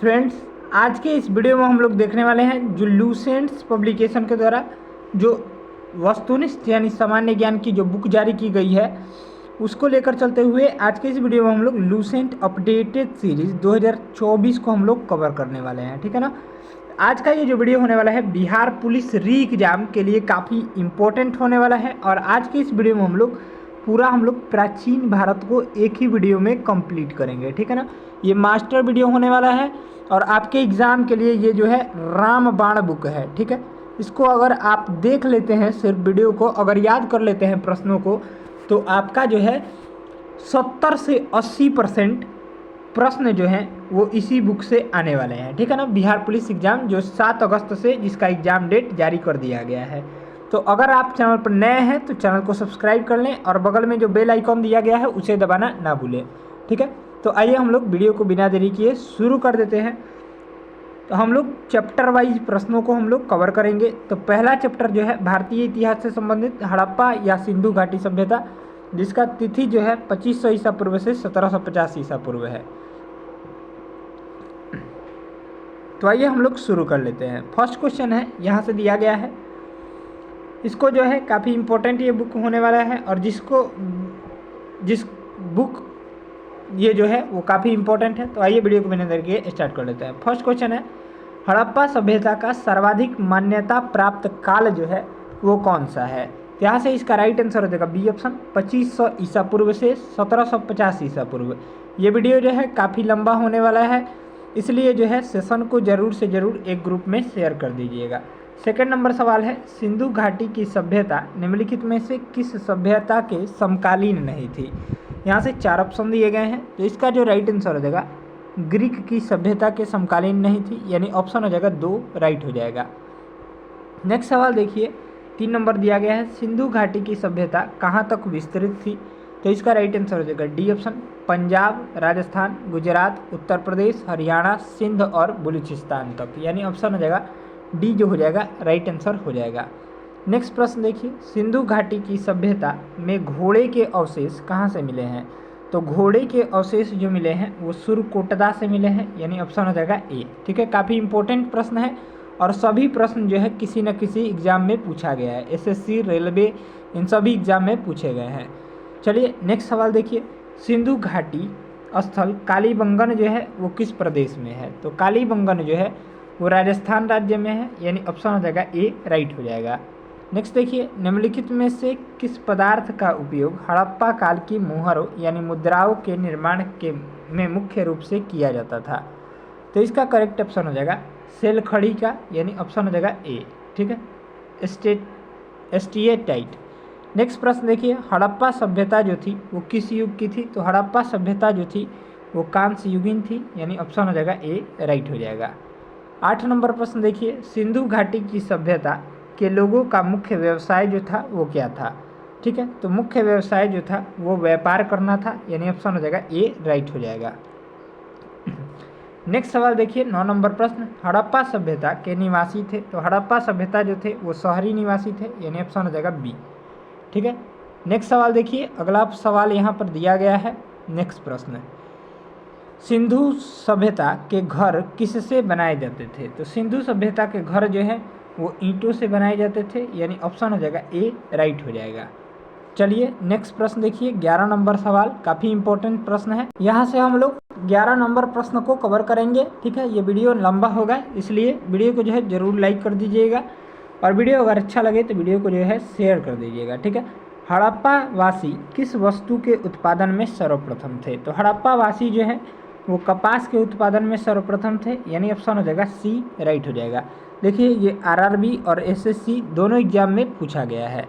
Friends, आज के इस वीडियो में हम लोग देखने वाले हैं जो लूसेंट्स पब्लिकेशन के द्वारा जो वस्तुनिष्ठ यानी सामान्य ज्ञान की जो बुक जारी की गई है उसको लेकर चलते हुए आज के इस वीडियो में हम लोग लूसेंट अपडेटेड सीरीज 2024 को हम लोग कवर करने वाले हैं। ठीक है ना। आज का ये जो वीडियो होने वाला है बिहार पुलिस री एग्ज़ाम के लिए काफ़ी इम्पोर्टेंट होने वाला है और आज के इस वीडियो में हम लोग प्राचीन भारत को एक ही वीडियो में कंप्लीट करेंगे। ठीक है ना। ये मास्टर वीडियो होने वाला है और आपके एग्ज़ाम के लिए ये जो है रामबाण बुक है। ठीक है। इसको अगर आप देख लेते हैं, सिर्फ वीडियो को अगर याद कर लेते हैं प्रश्नों को, तो आपका जो है 70 से 80% प्रश्न जो हैं वो इसी बुक से आने वाले हैं। ठीक है ना। बिहार पुलिस एग्ज़ाम जो 7 अगस्त से जिसका एग्ज़ाम डेट जारी कर दिया गया है। तो अगर आप चैनल पर नए हैं तो चैनल को सब्सक्राइब कर लें और बगल में जो बेल आइकॉन दिया गया है उसे दबाना ना भूलें। ठीक है। तो आइए हम लोग वीडियो को बिना देरी किए शुरू कर देते हैं। तो हम लोग चैप्टर वाइज प्रश्नों को हम लोग कवर करेंगे। तो पहला चैप्टर जो है भारतीय इतिहास से संबंधित हड़प्पा या सिंधु घाटी सभ्यता, जिसका तिथि जो है 2500 ईसा पूर्व से 1750 ईसा पूर्व है। तो आइए हम लोग शुरू कर लेते हैं। फर्स्ट क्वेश्चन है यहाँ से दिया गया है, इसको जो है काफ़ी इम्पोर्टेंट ये बुक होने वाला है और जिस बुक ये जो है वो काफ़ी इम्पोर्टेंट है। तो आइए वीडियो को बिना देर के स्टार्ट कर लेते हैं। फर्स्ट क्वेश्चन है हड़प्पा सभ्यता का सर्वाधिक मान्यता प्राप्त काल जो है वो कौन सा है। तो यहाँ से इसका राइट आंसर हो जाएगा बी ऑप्शन, 2500 ईसा पूर्व से 1750 ईसा पूर्व। ये वीडियो जो है काफ़ी लंबा होने वाला है, इसलिए जो है सेशन को ज़रूर से ज़रूर एक ग्रुप में शेयर कर दीजिएगा। सेकंड नंबर सवाल है सिंधु घाटी की सभ्यता निम्नलिखित में से किस सभ्यता के समकालीन नहीं थी। यहाँ से 4 ऑप्शन दिए गए हैं, तो इसका जो राइट आंसर हो जाएगा ग्रीक की सभ्यता के समकालीन नहीं थी, यानी ऑप्शन हो जाएगा 2 राइट हो जाएगा। नेक्स्ट सवाल देखिए, 3 नंबर दिया गया है सिंधु घाटी की सभ्यता कहाँ तक विस्तृत थी। तो इसका राइट आंसर हो जाएगा डी ऑप्शन, पंजाब, राजस्थान, गुजरात, उत्तर प्रदेश, हरियाणा, सिंध और बलूचिस्तान तक, यानी ऑप्शन हो जाएगा डी जो हो जाएगा राइट आंसर हो जाएगा। नेक्स्ट प्रश्न देखिए, सिंधु घाटी की सभ्यता में घोड़े के अवशेष कहाँ से मिले हैं। तो घोड़े के अवशेष जो मिले हैं वो सुरकोटदा से मिले हैं, यानी ऑप्शन हो जाएगा ए। ठीक है। काफ़ी इंपॉर्टेंट प्रश्न है और सभी प्रश्न जो है किसी न किसी एग्जाम में पूछा गया है, एसएससी, रेलवे, इन सभी एग्जाम में पूछे गए हैं। चलिए नेक्स्ट सवाल देखिए, सिंधु घाटी स्थल कालीबंगन जो है वो किस प्रदेश में है। तो कालीबंगन जो है वो राजस्थान राज्य में है, यानी ऑप्शन हो जाएगा ए राइट हो जाएगा। नेक्स्ट देखिए, निम्नलिखित में से किस पदार्थ का उपयोग हड़प्पा काल की मुहरों यानी मुद्राओं के निर्माण में मुख्य रूप से किया जाता था। तो इसका करेक्ट ऑप्शन हो जाएगा सेल खड़ी का, यानी ऑप्शन हो जाएगा ए। ठीक है। एस्टिएटाइट। नेक्स्ट प्रश्न देखिए, हड़प्पा सभ्यता जो थी वो किस युग की थी। तो हड़प्पा सभ्यता जो थी वो कांस्य युगीन थी, यानी ऑप्शन हो जाएगा ए राइट हो जाएगा। 8 नंबर प्रश्न देखिए, सिंधु घाटी की सभ्यता के लोगों का मुख्य व्यवसाय जो था वो क्या था। ठीक है। तो मुख्य व्यवसाय जो था वो व्यापार करना था, यानी ऑप्शन हो जाएगा ए राइट हो जाएगा। नेक्स्ट सवाल देखिए, 9 नंबर प्रश्न, हड़प्पा सभ्यता के निवासी थे। तो हड़प्पा सभ्यता जो थे वो शहरी निवासी थे, यानी ऑप्शन हो जाएगा बी। ठीक है। नेक्स्ट सवाल देखिए, अगला सवाल यहाँ पर दिया गया है। नेक्स्ट प्रश्न, सिंधु सभ्यता के घर किससे बनाए जाते थे। तो सिंधु सभ्यता के घर जो है वो ईंटों से बनाए जाते थे, यानी ऑप्शन हो जाएगा ए राइट हो जाएगा। चलिए नेक्स्ट प्रश्न देखिए, 11 नंबर सवाल काफ़ी इंपॉर्टेंट प्रश्न है। यहाँ से हम लोग 11 नंबर प्रश्न को कवर करेंगे। ठीक है। ये वीडियो लंबा होगा, इसलिए वीडियो को जो है ज़रूर लाइक कर दीजिएगा और वीडियो अगर अच्छा लगे तो वीडियो को जो है शेयर कर दीजिएगा। ठीक है। हड़प्पा वासी किस वस्तु के उत्पादन में सर्वप्रथम थे। तो हड़प्पा वासी जो है वो कपास के उत्पादन में सर्वप्रथम थे, यानी ऑप्शन हो जाएगा सी राइट हो जाएगा। देखिए ये आरआरबी और एसएससी दोनों एग्जाम में पूछा गया है।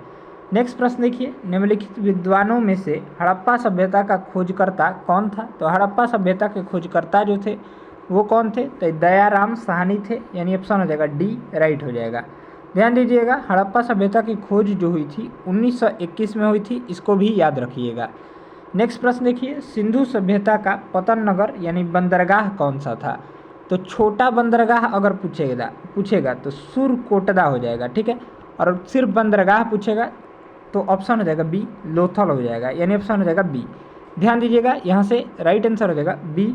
नेक्स्ट प्रश्न देखिए, निम्नलिखित विद्वानों में से हड़प्पा सभ्यता का खोजकर्ता कौन था। तो हड़प्पा सभ्यता के खोजकर्ता जो थे वो कौन थे। तो दयाराम साहनी थे, यानी ऑप्शन हो जाएगा डी राइट हो जाएगा। ध्यान दीजिएगा, हड़प्पा सभ्यता की खोज जो हुई थी 1921 में हुई थी, इसको भी याद रखिएगा। नेक्स्ट प्रश्न देखिए, सिंधु सभ्यता का पतन नगर यानी बंदरगाह कौन सा था। तो छोटा बंदरगाह अगर पूछेगा तो सुरकोटदा हो जाएगा। ठीक है। और सिर्फ बंदरगाह पूछेगा तो ऑप्शन हो जाएगा बी लोथल हो जाएगा, यानी ऑप्शन हो जाएगा बी। ध्यान दीजिएगा, यहाँ से राइट आंसर हो जाएगा बी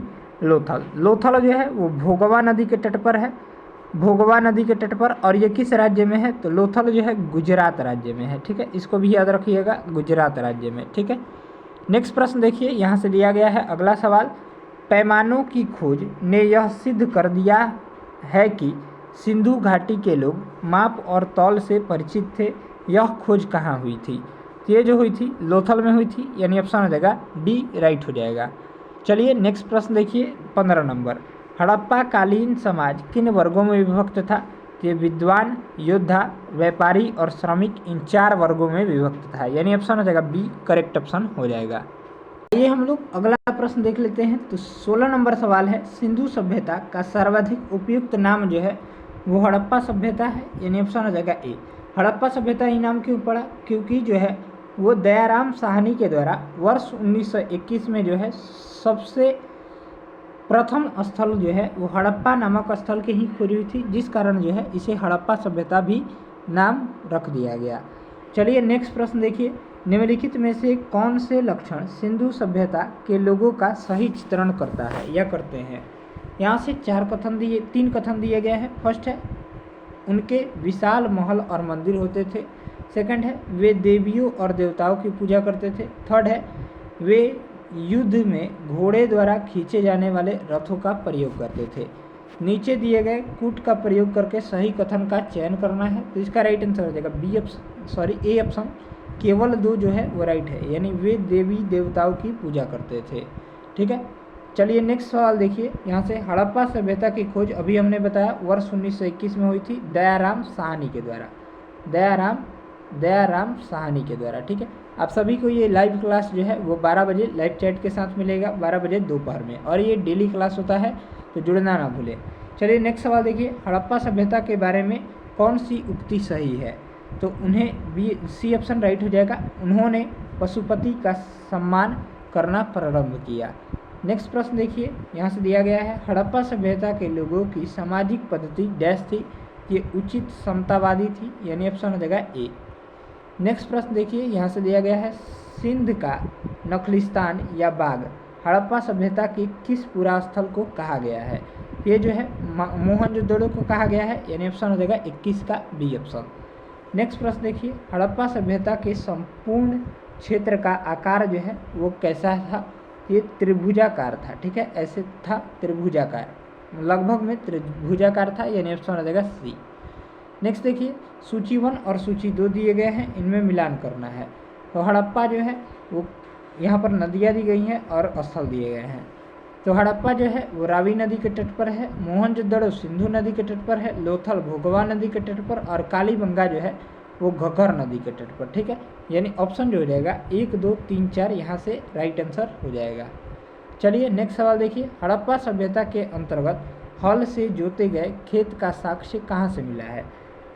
लोथल। लोथल जो है वो भोगवा नदी के तट पर है, भोगवा नदी के तट पर। और ये किस राज्य में है? तो लोथल जो है गुजरात राज्य में है, ठीक है, इसको भी याद रखिएगा, गुजरात राज्य में, ठीक है। नेक्स्ट प्रश्न देखिए, यहाँ से दिया गया है अगला सवाल, पैमानों की खोज ने यह सिद्ध कर दिया है कि सिंधु घाटी के लोग माप और तौल से परिचित थे, यह खोज कहाँ हुई थी? तो ये जो हुई थी लोथल में हुई थी, यानी ऑप्शन हो जाएगा डी राइट हो जाएगा। चलिए नेक्स्ट प्रश्न देखिए 15 नंबर, हड़प्पा कालीन समाज किन वर्गों में विभक्त था? ये विद्वान, योद्धा, व्यापारी और श्रमिक, इन 4 वर्गों में विभक्त था, यानी ऑप्शन हो जाएगा बी करेक्ट ऑप्शन हो जाएगा। ये हम लोग अगला प्रश्न देख लेते हैं। तो 16 नंबर सवाल है, सिंधु सभ्यता का सर्वाधिक उपयुक्त नाम जो है वो हड़प्पा सभ्यता है, यानी ऑप्शन हो जाएगा ए। हड़प्पा सभ्यता ही नाम क्यों पड़ा? क्योंकि जो है वो दयाराम साहनी के द्वारा वर्ष 1921 में जो है सबसे प्रथम स्थल जो है वो हड़प्पा नामक स्थल की ही खोजी हुई थी, जिस कारण जो है इसे हड़प्पा सभ्यता भी नाम रख दिया गया। चलिए नेक्स्ट प्रश्न देखिए, निम्नलिखित में से कौन से लक्षण सिंधु सभ्यता के लोगों का सही चित्रण करता है या करते हैं? यहाँ से 3 कथन दिए गए हैं। फर्स्ट है उनके विशाल महल और मंदिर होते थे। सेकंड है वे देवियों और देवताओं की पूजा करते थे। थर्ड है वे युद्ध में घोड़े द्वारा खींचे जाने वाले रथों का प्रयोग करते थे। नीचे दिए गए कूट का प्रयोग करके सही कथन का चयन करना है, तो इसका राइट आंसर हो जाएगा ए ऑप्शन, केवल 2 जो है वो राइट है, यानी वे देवी देवताओं की पूजा करते थे, ठीक है। चलिए नेक्स्ट सवाल देखिए, यहाँ से हड़प्पा सभ्यता की खोज अभी हमने बताया वर्ष 1921 में हुई थी दयाराम साहनी के द्वारा, दयाराम साहनी के द्वारा, ठीक है। आप सभी को ये लाइव क्लास जो है वो 12 बजे लाइव चैट के साथ मिलेगा, 12 बजे दोपहर में, और ये डेली क्लास होता है, तो जुड़ना ना भूलें। चलिए नेक्स्ट सवाल देखिए, हड़प्पा सभ्यता के बारे में कौन सी उक्ति सही है? तो उन्हें बी सी ऑप्शन राइट हो जाएगा, उन्होंने पशुपति का सम्मान करना प्रारंभ किया। नेक्स्ट प्रश्न देखिए, यहाँ से दिया गया है हड़प्पा सभ्यता के लोगों की सामाजिक पद्धति डैश थी, ये उचित समतावादी थी, यानी ऑप्शन हो जाएगा ए। नेक्स्ट प्रश्न देखिए, यहाँ से दिया गया है सिंध का नखलिस्तान या बाग हड़प्पा सभ्यता के किस पुरा स्थल को कहा गया है? ये जो है मोहनजोदड़ो को कहा गया है, यानी ऑप्शन हो जाएगा 21 का बी ऑप्शन। नेक्स्ट प्रश्न देखिए, हड़प्पा सभ्यता के संपूर्ण क्षेत्र का आकार जो है वो कैसा था? ये त्रिभुजाकार था, ठीक है, ऐसे था त्रिभुजाकार, लगभग में त्रिभुजाकार था, यानी ऑप्शन हो जाएगा सी। नेक्स्ट देखिए, सूची 1 और सूची 2 दिए गए हैं, इनमें मिलान करना है। तो हड़प्पा जो है वो यहाँ पर नदियाँ दी गई हैं और स्थल दिए गए हैं। तो हड़प्पा जो है वो रावी नदी के तट पर है, मोहनजोदड़ो सिंधु नदी के तट पर है, लोथल भोगवा नदी के तट पर, और कालीबंगा जो है वो घग्गर नदी के तट पर, ठीक है। यानी ऑप्शन जो हो जाएगा 1, 2, 3, 4 यहाँ से राइट आंसर हो जाएगा। चलिए नेक्स्ट सवाल देखिए, हड़प्पा सभ्यता के अंतर्गत हल से जोते गए खेत का साक्ष्य कहाँ से मिला है?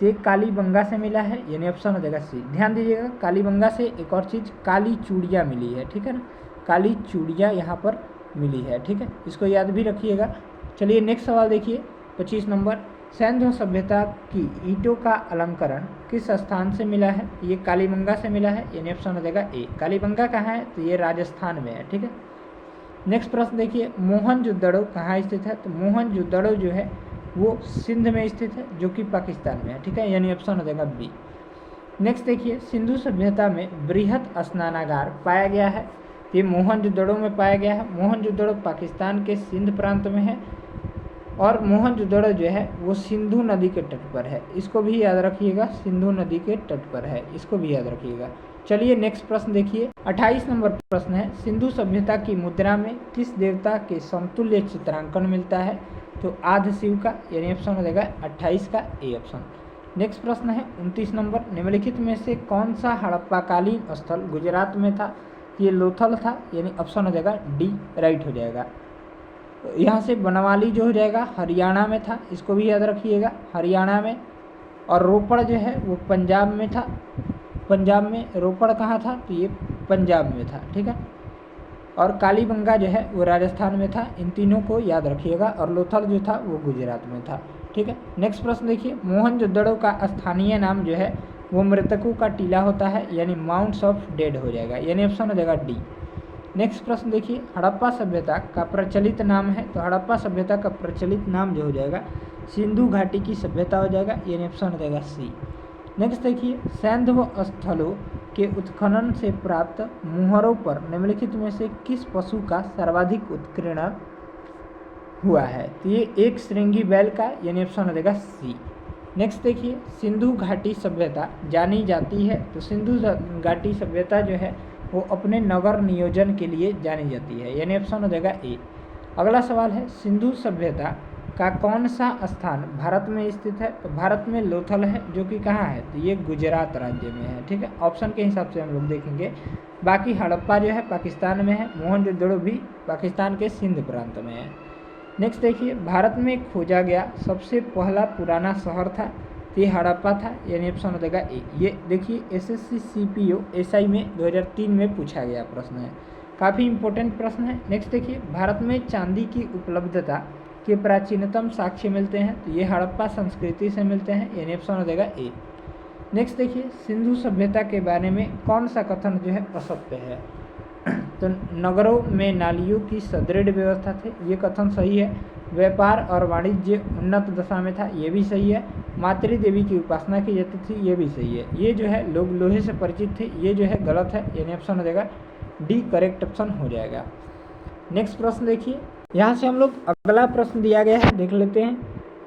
तो कालीबंगा से मिला है, यानी ऑप्शन हो जाएगा सी। ध्यान दीजिएगा, कालीबंगा से एक और चीज़ काली चूड़िया मिली है, ठीक है ना, काली चूड़िया यहाँ पर मिली है, ठीक है, इसको याद भी रखिएगा। चलिए नेक्स्ट सवाल देखिए 25 नंबर, सिंधु सभ्यता की ईंटों का अलंकरण किस स्थान से मिला है? ये कालीबंगा से मिला है, यानी ऑप्शन हो जाएगा ए। कालीबंगा कहाँ है? तो ये राजस्थान में है, ठीक है। नेक्स्ट प्रश्न देखिए, मोहनजोदड़ो कहाँ स्थित है? तो मोहनजोदड़ो जो है वो सिंध में स्थित है, जो कि पाकिस्तान में है, ठीक है, यानी ऑप्शन हो जाएगा बी। नेक्स्ट देखिए, सिंधु सभ्यता में बृहत स्नानागार पाया गया है, ये मोहनजोदड़ो में पाया गया है। मोहनजोदड़ो पाकिस्तान के सिंध प्रांत में है, और मोहनजोदड़ो जो है वो सिंधु नदी के तट पर है, इसको भी याद रखिएगा, सिंधु नदी के तट पर है, इसको भी याद रखिएगा। चलिए नेक्स्ट प्रश्न देखिए, 28 नंबर प्रश्न है, सिंधु सभ्यता की मुद्रा में किस देवता के समतुल्य चित्रांकन मिलता है? तो आदि शिव का, यानी ऑप्शन हो जाएगा 28 का ए ऑप्शन। नेक्स्ट प्रश्न है 29 नंबर, निम्नलिखित में से कौन सा हड़प्पाकालीन स्थल गुजरात में था? ये लोथल था, यानी ऑप्शन हो जाएगा डी राइट हो जाएगा। यहाँ से बनवाली जो हो जाएगा हरियाणा में था, इसको भी याद रखिएगा, हरियाणा में। और रोपड़ जो है वो पंजाब में था, पंजाब में। रोपड़ कहाँ था? तो ये पंजाब में था, ठीक है। और कालीबंगा जो है वो राजस्थान में था, इन तीनों को याद रखिएगा। और लोथल जो था वो गुजरात में था, ठीक है। नेक्स्ट प्रश्न देखिए, मोहनजोदड़ो का स्थानीय नाम जो है वो मृतकों का टीला होता है, यानी माउंट्स ऑफ डेड हो जाएगा, यानी ऑप्शन हो जाएगा डी। नेक्स्ट प्रश्न देखिए, हड़प्पा सभ्यता का प्रचलित नाम है, तो हड़प्पा सभ्यता का प्रचलित नाम जो हो जाएगा सिंधु घाटी की सभ्यता हो जाएगा, यानी ऑप्शन हो जाएगा सी। नेक्स्ट देखिए, सैंधव स्थलों के उत्खनन से प्राप्त मुहरों पर निम्नलिखित में से किस पशु का सर्वाधिक उत्कीर्णन हुआ है, तो ये एक श्रृंगी बैल का, यानी ऑप्शन हो जाएगा सी। नेक्स्ट देखिए, सिंधु घाटी सभ्यता जानी जाती है, तो सिंधु घाटी सभ्यता जो है वो अपने नगर नियोजन के लिए जानी जाती है, यानी ऑप्शन हो जाएगा ए। अगला सवाल है, सिंधु सभ्यता का कौन सा स्थान भारत में स्थित है, तो भारत में लोथल है, जो कि कहाँ है, तो ये गुजरात राज्य में है। ठीक है, ऑप्शन के हिसाब से हम लोग देखेंगे। बाकी हड़प्पा जो है पाकिस्तान में है, मोहनजोदड़ो भी पाकिस्तान के सिंध प्रांत में है। नेक्स्ट देखिए, भारत में खोजा गया सबसे पहला पुराना शहर था, तो ये हड़प्पा था, यानी ऑप्शन हो जाएगा ए। ये देखिए एसएससी सीपीओ एसआई में 2003 में पूछा गया प्रश्न है, काफ़ी इंपॉर्टेंट प्रश्न है। नेक्स्ट देखिए, भारत में चांदी की उपलब्धता के प्राचीनतम साक्ष्य मिलते हैं, तो ये हड़प्पा संस्कृति से मिलते हैं, यानी ऑप्शन हो जाएगा ए। नेक्स्ट देखिए, सिंधु सभ्यता के बारे में कौन सा कथन जो है असत्य है, तो नगरों में नालियों की सुदृढ़ व्यवस्था थी, ये कथन सही है। व्यापार और वाणिज्य उन्नत दशा में था, ये भी सही है। मातृ देवी की उपासना की जाती थी, ये भी सही है। ये जो है लोग लोहे से परिचित थे, ये जो है गलत है, यानी ऑप्शन हो जाएगा डी करेक्ट ऑप्शन हो जाएगा। नेक्स्ट प्रश्न देखिए, यहाँ से हम लोग अगला प्रश्न दिया गया है, देख लेते हैं।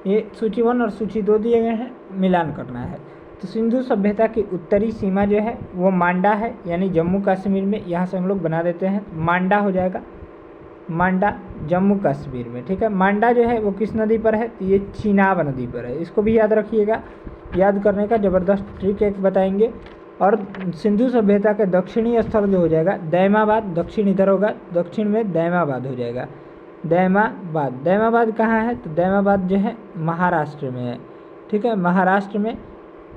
ये सूची 1 और सूची 2 दिए गए हैं, मिलान करना है। तो सिंधु सभ्यता की उत्तरी सीमा जो है वो मांडा है, यानी जम्मू कश्मीर में, यहाँ से हम लोग बना देते हैं, मांडा हो जाएगा, मांडा जम्मू कश्मीर में। ठीक है, मांडा जो है वो किस नदी पर है, तो ये चिनाब नदी पर है, इसको भी याद रखिएगा। याद करने का ज़बरदस्त ट्रिक एक बताएंगे। और सिंधु सभ्यता के दक्षिणी स्थल जो हो जाएगा दैमाबाद, दक्षिण इधर होगा, दक्षिण में दैमाबाद हो जाएगा, दैमाबाद। दैमाबाद कहाँ है, तो दैमाबाद जो है महाराष्ट्र में है। ठीक है, महाराष्ट्र में,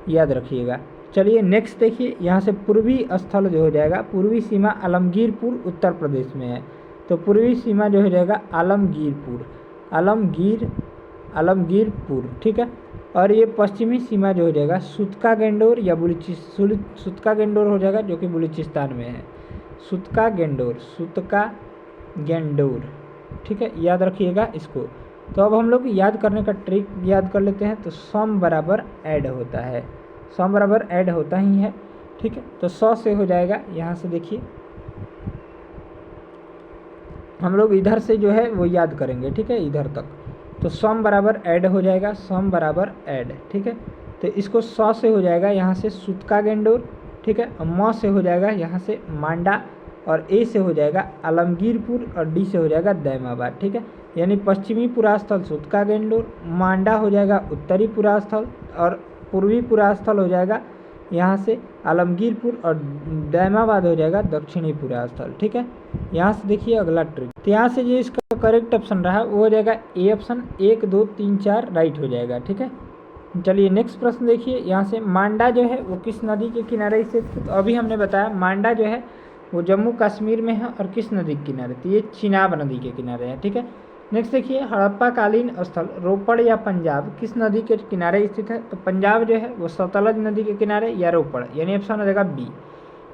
याद रखिएगा। चलिए नेक्स्ट देखिए, यहाँ से पूर्वी स्थल जो हो जाएगा, पूर्वी सीमा आलमगीरपुर उत्तर प्रदेश में है, तो पूर्वी सीमा जो हो जाएगा आलमगीरपुर, आलमगीरपुर। ठीक है, और ये पश्चिमी सीमा जो हो जाएगा सुतका गेंडोर या सुतका गेंडोर हो जाएगा, जो कि बलूचिस्तान में है, सुतका गेंडोर। ठीक है, याद रखिएगा इसको। तो अब हम लोग याद करने का ट्रिक याद कर लेते हैं। तो सम बराबर ऐड होता है, सम बराबर ऐड होता ही है। ठीक है, तो 100 से हो जाएगा, यहाँ से देखिए हम लोग इधर से जो है वो याद करेंगे। ठीक है, इधर तक, तो सम बराबर ऐड हो जाएगा, सम बराबर ऐड। ठीक है, तो इसको 100 से हो जाएगा, यहाँ से सुतका गेंडोर। ठीक है, म से हो जाएगा यहाँ से मांडा, और ए से हो जाएगा आलमगीरपुर, और डी से हो जाएगा दैमाबाद। ठीक है, यानी पश्चिमी पुरास्थल सुतका गेंडोर, मांडा हो जाएगा उत्तरी पुरास्थल, और पूर्वी पुरास्थल हो जाएगा यहाँ से आलमगीरपुर, और दैमाबाद हो जाएगा दक्षिणी पुरास्थल। ठीक है, यहाँ से देखिए अगला ट्रिक, तो यहाँ से जो इसका करेक्ट ऑप्शन रहा वो हो जाएगा ए ऑप्शन, 1 2 3 4 राइट हो जाएगा। ठीक है, चलिए नेक्स्ट प्रश्न देखिए, यहाँ से मांडा जो है वो किस नदी के किनारे स्थित है, तो अभी हमने बताया मांडा जो है वो जम्मू कश्मीर में है, और किस नदी के किनारे, तो ये चिनाब नदी के किनारे है। ठीक है, नेक्स्ट देखिए, हड़प्पा कालीन स्थल रोपड़ या पंजाब किस नदी के किनारे स्थित है, तो पंजाब जो है वो सतलज नदी के किनारे या रोपड़, यानी ऑप्शन हो जाएगा बी।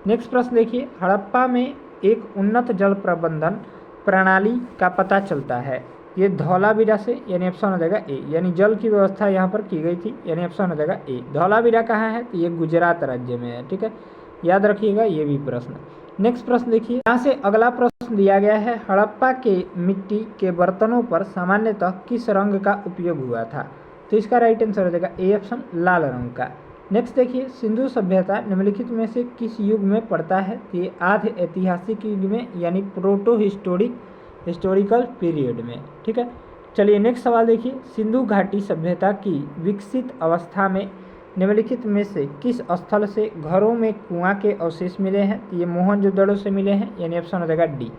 नेक्स्ट प्रश्न देखिए, हड़प्पा में एक उन्नत जल प्रबंधन प्रणाली का पता चलता है, ये धौलावीरा से, यानी ऑप्शन हो जाएगा ए, यानी जल की व्यवस्था यहाँ पर की गई थी, यानी ऑप्शन हो जाएगा ए। धौलावीरा कहाँ है, तो ये गुजरात राज्य में है। ठीक है, याद रखिएगा ये भी प्रश्न। नेक्स्ट प्रश्न देखिए, यहाँ से अगला प्रश्न दिया गया है, हड़प्पा के मिट्टी के बर्तनों पर सामान्यतः किस रंग का उपयोग हुआ था, तो इसका राइट आंसर हो जाएगा ए ऑप्शन, लाल रंग का। नेक्स्ट देखिए, सिंधु सभ्यता निम्नलिखित में से किस युग में पड़ता है, तो ये आधे ऐतिहासिक युग में, यानी प्रोटो हिस्टोरिकल पीरियड में। ठीक है, चलिए नेक्स्ट सवाल देखिए, सिंधु घाटी सभ्यता की विकसित अवस्था में निम्नलिखित में से किस स्थल से घरों में कुआं के अवशेष मिले हैं, तो ये मोहनजोदड़ो से मिले हैं, यानी ऑप्शन हो जाएगा डी।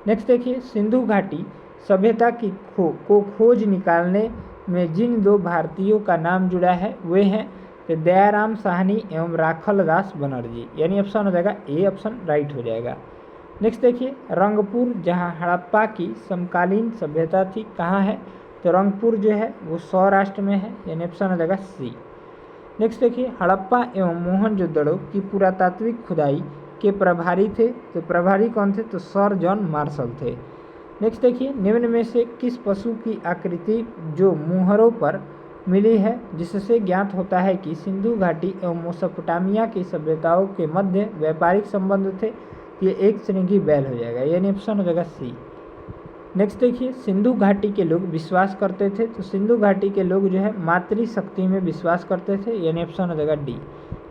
नेक्स्ट देखिए, सिंधु घाटी सभ्यता की खोज निकालने में जिन 2 भारतीयों का नाम जुड़ा है वे हैं तो दयाराम साहनी एवं राखल दास बनर्जी, यानी ऑप्शन हो जाएगा ए ऑप्शन राइट हो जाएगा। नेक्स्ट देखिए, रंगपुर जहाँ हड़प्पा की समकालीन सभ्यता थी कहाँ है, तो रंगपुर जो है वो सौराष्ट्र में है, यानी ऑप्शन हो जाएगा सी। नेक्स्ट देखिए, हड़प्पा एवं मोहनजोदड़ो की पुरातात्विक खुदाई के प्रभारी थे। तो प्रभारी कौन थे? तो सर जॉन मार्शल थे। नेक्स्ट देखिए, निम्न में से किस पशु की आकृति जो मुहरों पर मिली है जिससे ज्ञात होता है कि सिंधु घाटी एवं मेसोपोटामिया की सभ्यताओं के मध्य व्यापारिक संबंध थे? ये एक श्रृंगी बैल हो जाएगा, यानी ऑप्शन हो जाएगा सी। नेक्स्ट देखिए, सिंधु घाटी के लोग विश्वास करते थे। तो सिंधु घाटी के लोग जो है मातृशक्ति में विश्वास करते थे, यानी ऑप्शन हो जाएगा डी।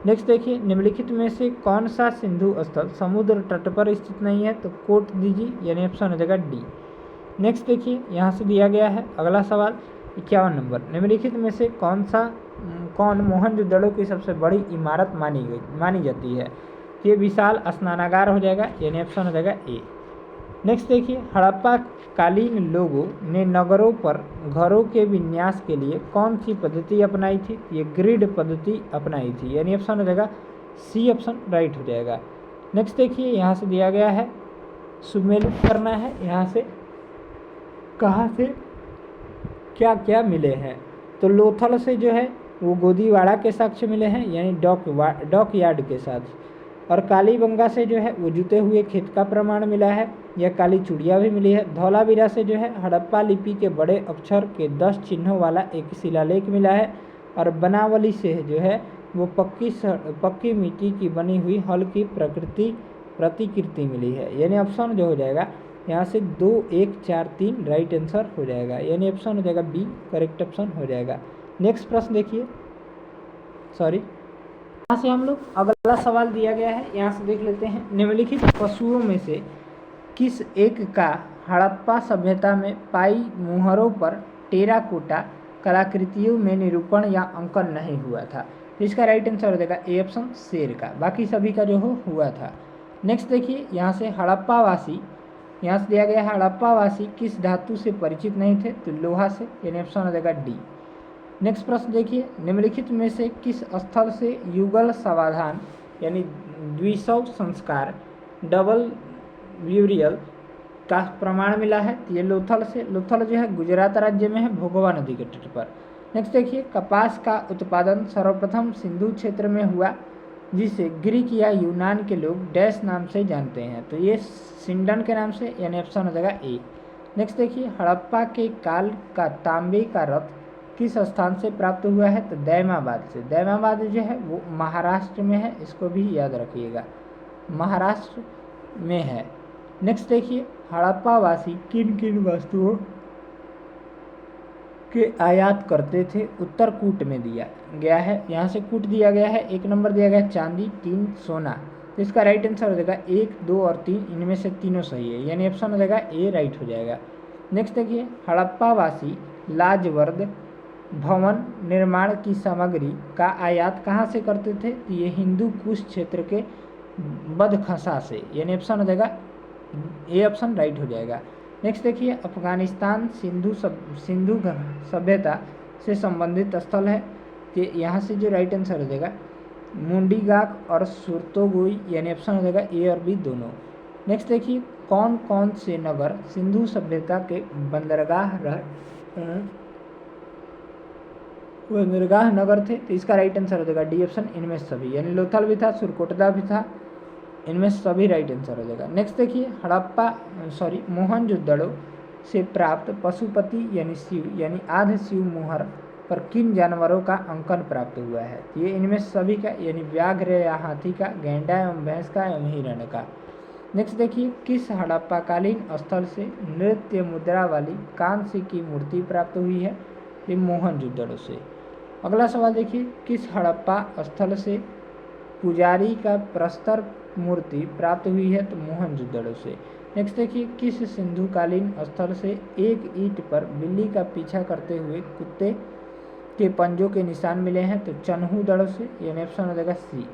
नेक्स्ट देखिए, निम्नलिखित में से कौन सा सिंधु स्थल समुद्र तट पर स्थित नहीं है? तो कोट दीजिए, यानी ऑप्शन हो जाएगा डी। नेक्स्ट देखिए, यहाँ से दिया गया है अगला सवाल 51 नंबर, निम्नलिखित में से कौन मोहनजोदड़ो की सबसे बड़ी इमारत मानी जाती है? ये विशाल स्नानागार हो जाएगा, यानी ऑप्शन हो जाएगा ए। नेक्स्ट देखिए, हड़प्पा कालीन लोगों ने नगरों पर घरों के विन्यास के लिए कौन सी पद्धति अपनाई थी? ये ग्रिड पद्धति अपनाई थी, यानी ऑप्शन हो जाएगा सी, ऑप्शन राइट हो जाएगा। नेक्स्ट देखिए, यहाँ से दिया गया है सुमेलित करना है, यहाँ से कहाँ से क्या क्या मिले हैं? तो लोथल से जो है वो गोदीवाड़ा के साक्ष्य मिले हैं, यानी डॉक यार्ड के साथ, और कालीबंगा से जो है वो जुते हुए खेत का प्रमाण मिला है, या काली चूड़िया भी मिली है। धौलावीरा से जो है हड़प्पा लिपि के बड़े अक्षर के 10 चिन्हों वाला एक शिलालेख मिला है, और बनावली से जो है वो पक्की मिट्टी की बनी हुई हल की प्रतिकृति मिली है, यानी ऑप्शन जो हो जाएगा यहाँ से 2, 1, 4, 3 राइट आंसर हो जाएगा, यानी ऑप्शन हो जाएगा बी करेक्ट ऑप्शन हो जाएगा। नेक्स्ट प्रश्न देखिए, यहाँ से हम लोग अगला सवाल दिया गया है, यहाँ से देख लेते हैं, निम्नलिखित पशुओं में से किस एक का हड़प्पा सभ्यता में पाई मुहरों पर टेराकोटा कलाकृतियों में निरूपण या अंकन नहीं हुआ था? तो इसका राइट आंसर हो जाएगा ए ऑप्शन शेर का, बाकी सभी का जो हुआ था। नेक्स्ट देखिए, यहाँ से हड़प्पावासी, यहाँ से दिया गया हड़प्पावासी किस धातु से परिचित नहीं थे? तो लोहा से, यानी ऑप्शन हो जाएगा डी। नेक्स्ट प्रश्न देखिए, निम्नलिखित में से किस स्थल से युगल समाधान यानी द्विशव संस्कार डबल ब्यूरियल का प्रमाण मिला है? तो ये लोथल से, लोथल जो है गुजरात राज्य में है, भोगवा नदी के तट पर। नेक्स्ट देखिए, कपास का उत्पादन सर्वप्रथम सिंधु क्षेत्र में हुआ जिसे ग्रीक या यूनान के लोग डैश नाम से जानते हैं? तो ये सिंडन के नाम से, यानी ऑप्शन हो जाएगा ए। नेक्स्ट देखिए, हड़प्पा के काल का तांबे का रथ किस स्थान से प्राप्त हुआ है? तो दैमाबाद से। दैमाबाद जो है वो महाराष्ट्र में है, इसको भी याद रखिएगा, महाराष्ट्र में है। नेक्स्ट देखिए, हड़प्पावासी किन किन वस्तुओं के आयात करते थे? उत्तर कूट में दिया गया है, यहाँ से कूट दिया गया है। 1 नंबर दिया गया है चांदी, 3 सोना। तो इसका राइट आंसर हो जाएगा 1, 2 और 3, इनमें से तीनों सही है, यानी ऑप्शन हो जाएगा ए राइट हो जाएगा। नेक्स्ट देखिए, हड़प्पावासी लाजवर्द भवन निर्माण की सामग्री का आयात कहाँ से करते थे? तो ये हिंदू कुश क्षेत्र के बदखसा से, यानी ऑप्शन हो जाएगा ए ऑप्शन राइट हो जाएगा। नेक्स्ट देखिए, अफगानिस्तान सिंधु सभ्यता से संबंधित स्थल है, कि यहाँ से जो राइट आंसर हो जाएगा मुंडीगाक और सुरतोगुई, यानी ऑप्शन हो जाएगा ए और बी दोनों। नेक्स्ट देखिए, कौन कौन से नगर सिंधु सभ्यता के बंदरगाह नगर थे? तो इसका राइट आंसर हो जाएगा डी ऑप्शन, इनमें सभी, यानी लोथल भी था, सुरकोटदा भी था, इनमें सभी राइट आंसर हो जाएगा। नेक्स्ट देखिए, मोहनजोदड़ो से प्राप्त पशुपति यानी शिव यानी आध शिव मुहर पर किन जानवरों का अंकन प्राप्त हुआ है? ये इनमें सभी का, यानी व्याघ्र या हाथी का, गैंडा एवं भैंस का एवं हिरण का। नेक्स्ट देखिए, किस हड़प्पाकालीन स्थल से नृत्य मुद्रा वाली कांस्य की मूर्ति प्राप्त हुई है? ये मोहनजोदड़ो से। अगला सवाल देखिए, किस हड़प्पा स्थल से पुजारी का प्रस्तर मूर्ति प्राप्त हुई है? तो मोहनजोदड़ो से। नेक्स्ट देखिए, किस सिंधुकालीन स्थल से एक ईंट पर बिल्ली का पीछा करते हुए कुत्ते के पंजों के निशान मिले हैं? तो चन्हूदड़ो से, यानी ऑप्शन हो जाएगा सी।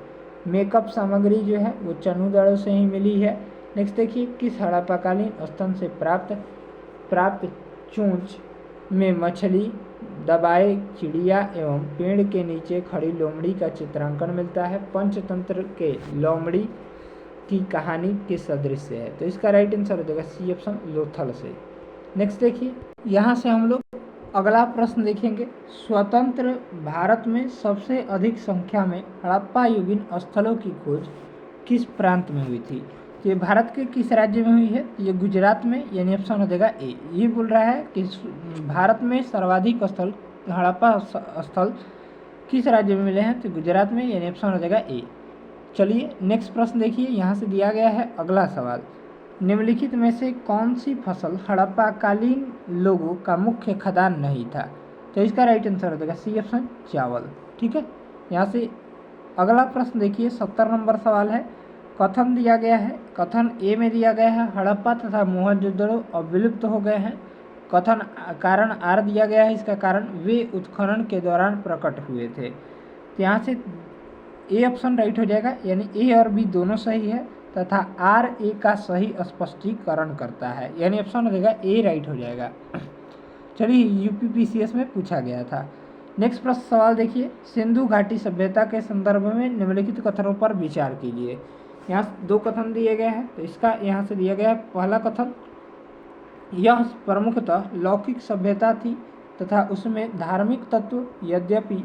मेकअप सामग्री जो है वो चन्हूदड़ो से ही मिली है। नेक्स्ट देखिए, किस हड़प्पाकालीन स्थल से प्राप्त चोंच में मछली, दबाए चिड़िया एवं पेड़ के नीचे खड़ी लोमड़ी का चित्रांकन मिलता है? पंचतंत्र के लोमड़ी की कहानी के सदृश से है। तो इसका राइट आंसर हो जाएगा सी ऑप्शन, लोथल से। नेक्स्ट देखिए, यहाँ से हम लोग अगला प्रश्न देखेंगे, स्वतंत्र भारत में सबसे अधिक संख्या में हड़प्पा युगीन स्थलों की खोज किस प्रांत में हुई थी? तो ये भारत के किस राज्य में हुई है? ये गुजरात में, यानी ऑप्शन हो जाएगा ए। ये बोल रहा है कि भारत में सर्वाधिक स्थल हड़प्पा स्थल किस राज्य में मिले हैं? तो गुजरात में, यानी ऑप्शन हो जाएगा ए। चलिए नेक्स्ट प्रश्न देखिए, यहाँ से दिया गया है अगला सवाल। निम्नलिखित में से कौन सी फसल हड़प्पाकालीन लोगों का मुख्य खदान नहीं था? तो इसका राइट आंसर हो जाएगा सी ऑप्शन, चावल। ठीक है, यहाँ से अगला प्रश्न देखिए, 70 नंबर सवाल है। कथन दिया गया है, कथन ए में दिया गया है हड़प्पा तथा मोहनजोदड़ो अब विलुप्त हो गए हैं। कथन कारण आर दिया गया है, इसका कारण वे उत्खनन के दौरान प्रकट हुए थे। तो यहाँ से ए ऑप्शन राइट हो जाएगा, यानी ए और बी दोनों सही है तथा आर ए का सही स्पष्टीकरण करता है, यानी ऑप्शन हो जाएगा ए राइट हो जाएगा। चलिए यूपीपीसीएस में पूछा गया था। नेक्स्ट प्रश्न सवाल देखिए, सिंधु घाटी सभ्यता के संदर्भ में निम्नलिखित कथनों पर विचार कीजिए। यहाँ 2 कथन दिए गए हैं, तो इसका यहाँ से दिया गया है पहला कथन, यह प्रमुखतः लौकिक सभ्यता थी तथा उसमें धार्मिक तत्व यद्यपि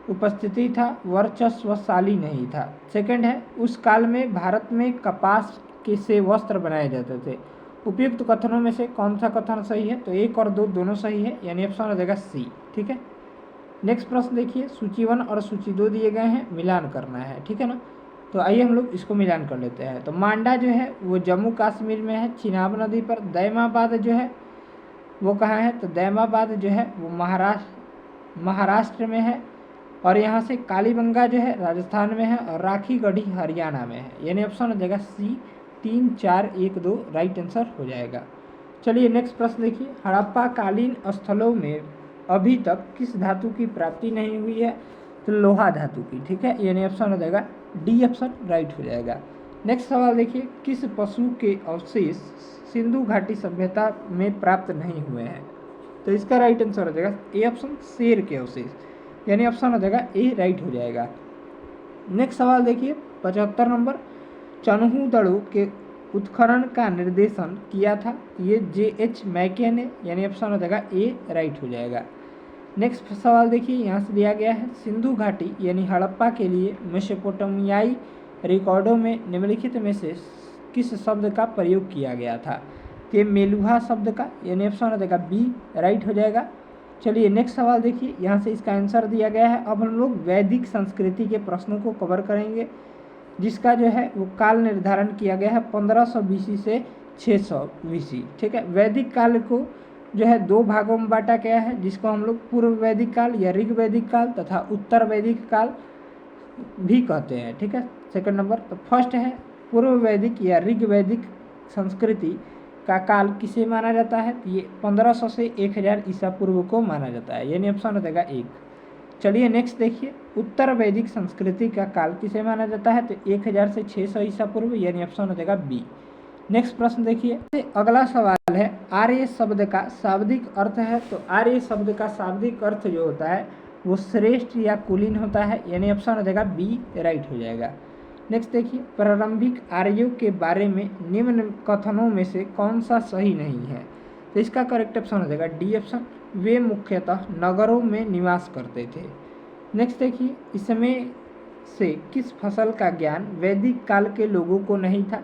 उपस्थिति था, वर्चस्वशाली नहीं था। सेकंड है, उस काल में भारत में कपास के से वस्त्र बनाए जाते थे। उपयुक्त कथनों में से कौन सा कथन सही है? तो 1 और 2 दोनों सही है, यानी ऑप्शन हो जाएगा सी। ठीक है, नेक्स्ट प्रश्न देखिए, सूची 1 और सूची 2 दिए गए हैं, मिलान करना है। ठीक है ना, तो आइए हम लोग इसको मिलान कर लेते हैं। तो मांडा जो है वो जम्मू कश्मीर में है, चिनाब नदी पर। दैमाबाद जो है वो कहाँ है? तो दैमाबाद जो है वो महाराष्ट्र में है। और यहाँ से कालीबंगा जो है राजस्थान में है, और राखी गढ़ी हरियाणा में है, यानी ऑप्शन हो जाएगा सी। 3, 4, 1, 2 राइट आंसर हो जाएगा। चलिए नेक्स्ट प्रश्न देखिए, हड़प्पा कालीन स्थलों में अभी तक किस धातु की प्राप्ति नहीं हुई है? तो लोहा धातु की। ठीक है, यानी ऑप्शन हो जाएगा डी ऑप्शन राइट हो जाएगा। नेक्स्ट सवाल देखिए, किस पशु के अवशेष सिंधु घाटी सभ्यता में प्राप्त नहीं हुए हैं? तो इसका राइट आंसर हो जाएगा ए ऑप्शन, शेर के अवशेष, यानी ऑप्शन हो जाएगा ए राइट हो जाएगा। नेक्स्ट सवाल देखिए, 75 नंबर, चन्हूदड़ों के उत्खनन का निर्देशन किया था? ये J.H. मैके ने, यानी ऑप्शन हो जाएगा ए राइट हो जाएगा। नेक्स्ट सवाल देखिए, यहाँ से दिया गया है, सिंधु घाटी यानी हड़प्पा के लिए मेसोपोटामियाई रिकॉर्डों में निम्नलिखित में से किस शब्द का प्रयोग किया गया था? तो मेलुहा शब्द का, यानी ऑप्शन हो जाएगा बी राइट हो जाएगा। चलिए नेक्स्ट सवाल देखिए, यहाँ से इसका आंसर दिया गया है। अब हम लोग वैदिक संस्कृति के प्रश्नों को कवर करेंगे, जिसका जो है वो काल निर्धारण किया गया है 1500 BC से 600 BC। ठीक है, वैदिक काल को जो है 2 भागों में बांटा गया है, जिसको हम लोग पूर्व वैदिक काल या ऋग वैदिक काल तथा उत्तर वैदिक काल भी कहते हैं। ठीक है, सेकंड नंबर, तो फर्स्ट है पूर्व वैदिक या ऋग वैदिक संस्कृति का काल किसे माना जाता है? तो ये 1500 से 1000 ईसा पूर्व को माना जाता है, यानी ऑप्शन हो जाएगा 1। चलिए नेक्स्ट देखिए, उत्तर वैदिक संस्कृति का काल किसे माना जाता है? तो 1000 से 600 ईसा पूर्व, यानी ऑप्शन हो जाएगा बी। नेक्स्ट प्रश्न देखिए, अगला सवाल है, आर्य शब्द का शाब्दिक अर्थ है। तो आर्य शब्द का शाब्दिक अर्थ जो होता है वो श्रेष्ठ या कुलीन होता है, यानी ऑप्शन हो जाएगा बी राइट हो जाएगा। नेक्स्ट देखिए, प्रारंभिक आर्यों के बारे में निम्न कथनों में से कौन सा सही नहीं है? तो इसका करेक्ट ऑप्शन हो जाएगा डी ऑप्शन, वे मुख्यतः नगरों में निवास करते थे। नेक्स्ट देखिए, इसमें से किस फसल का ज्ञान वैदिक काल के लोगों को नहीं था?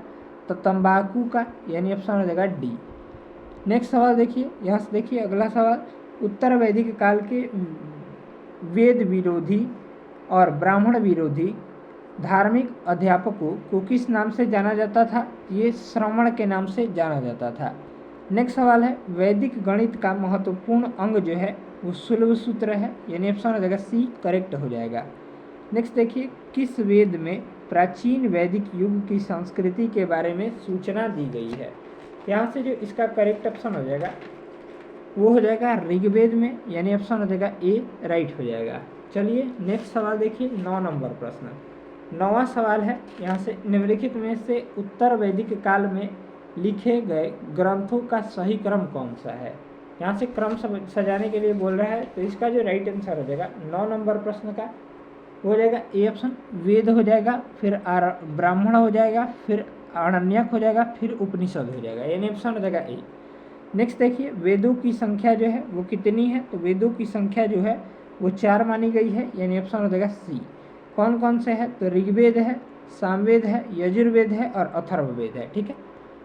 तो तंबाकू का, यानी ऑप्शन हो जाएगा डी। नेक्स्ट सवाल देखिए, यहाँ से देखिए अगला सवाल, उत्तर वैदिक काल के वेद विरोधी और ब्राह्मण विरोधी धार्मिक अध्यापकों को किस नाम से जाना जाता था? ये श्रवण के नाम से जाना जाता था। नेक्स्ट सवाल है, वैदिक गणित का महत्वपूर्ण अंग जो है वो शुल्ब सूत्र है, यानी ऑप्शन हो जाएगा सी करेक्ट हो जाएगा। नेक्स्ट देखिए, किस वेद में प्राचीन वैदिक युग की संस्कृति के बारे में सूचना दी गई है? यहाँ से जो इसका करेक्ट ऑप्शन हो जाएगा वो हो जाएगा ऋग्वेद में, यानी ऑप्शन हो जाएगा ए राइट हो जाएगा। चलिए नेक्स्ट सवाल देखिए, 9 नंबर प्रश्न, 9वां सवाल है, यहाँ से निम्नलिखित में से उत्तर वैदिक काल में लिखे गए ग्रंथों का सही क्रम कौन सा है? यहाँ से क्रम सजाने के लिए बोल रहा है, तो इसका जो राइट आंसर हो जाएगा 9 नंबर प्रश्न का हो जाएगा ए ऑप्शन, वेद हो जाएगा, फिर ब्राह्मण हो जाएगा, फिर आरण्यक हो जाएगा, फिर उपनिषद हो जाएगा, यानी ऑप्शन हो जाएगा ए। नेक्स्ट देखिए, वेदों की संख्या जो है वो कितनी है? तो वेदों की संख्या जो है वो 4 मानी गई है, यानी ऑप्शन हो जाएगा सी। कौन कौन से हैं, तो ऋग्वेद है, सामवेद है, यजुर्वेद है और अथर्ववेद है। ठीक है,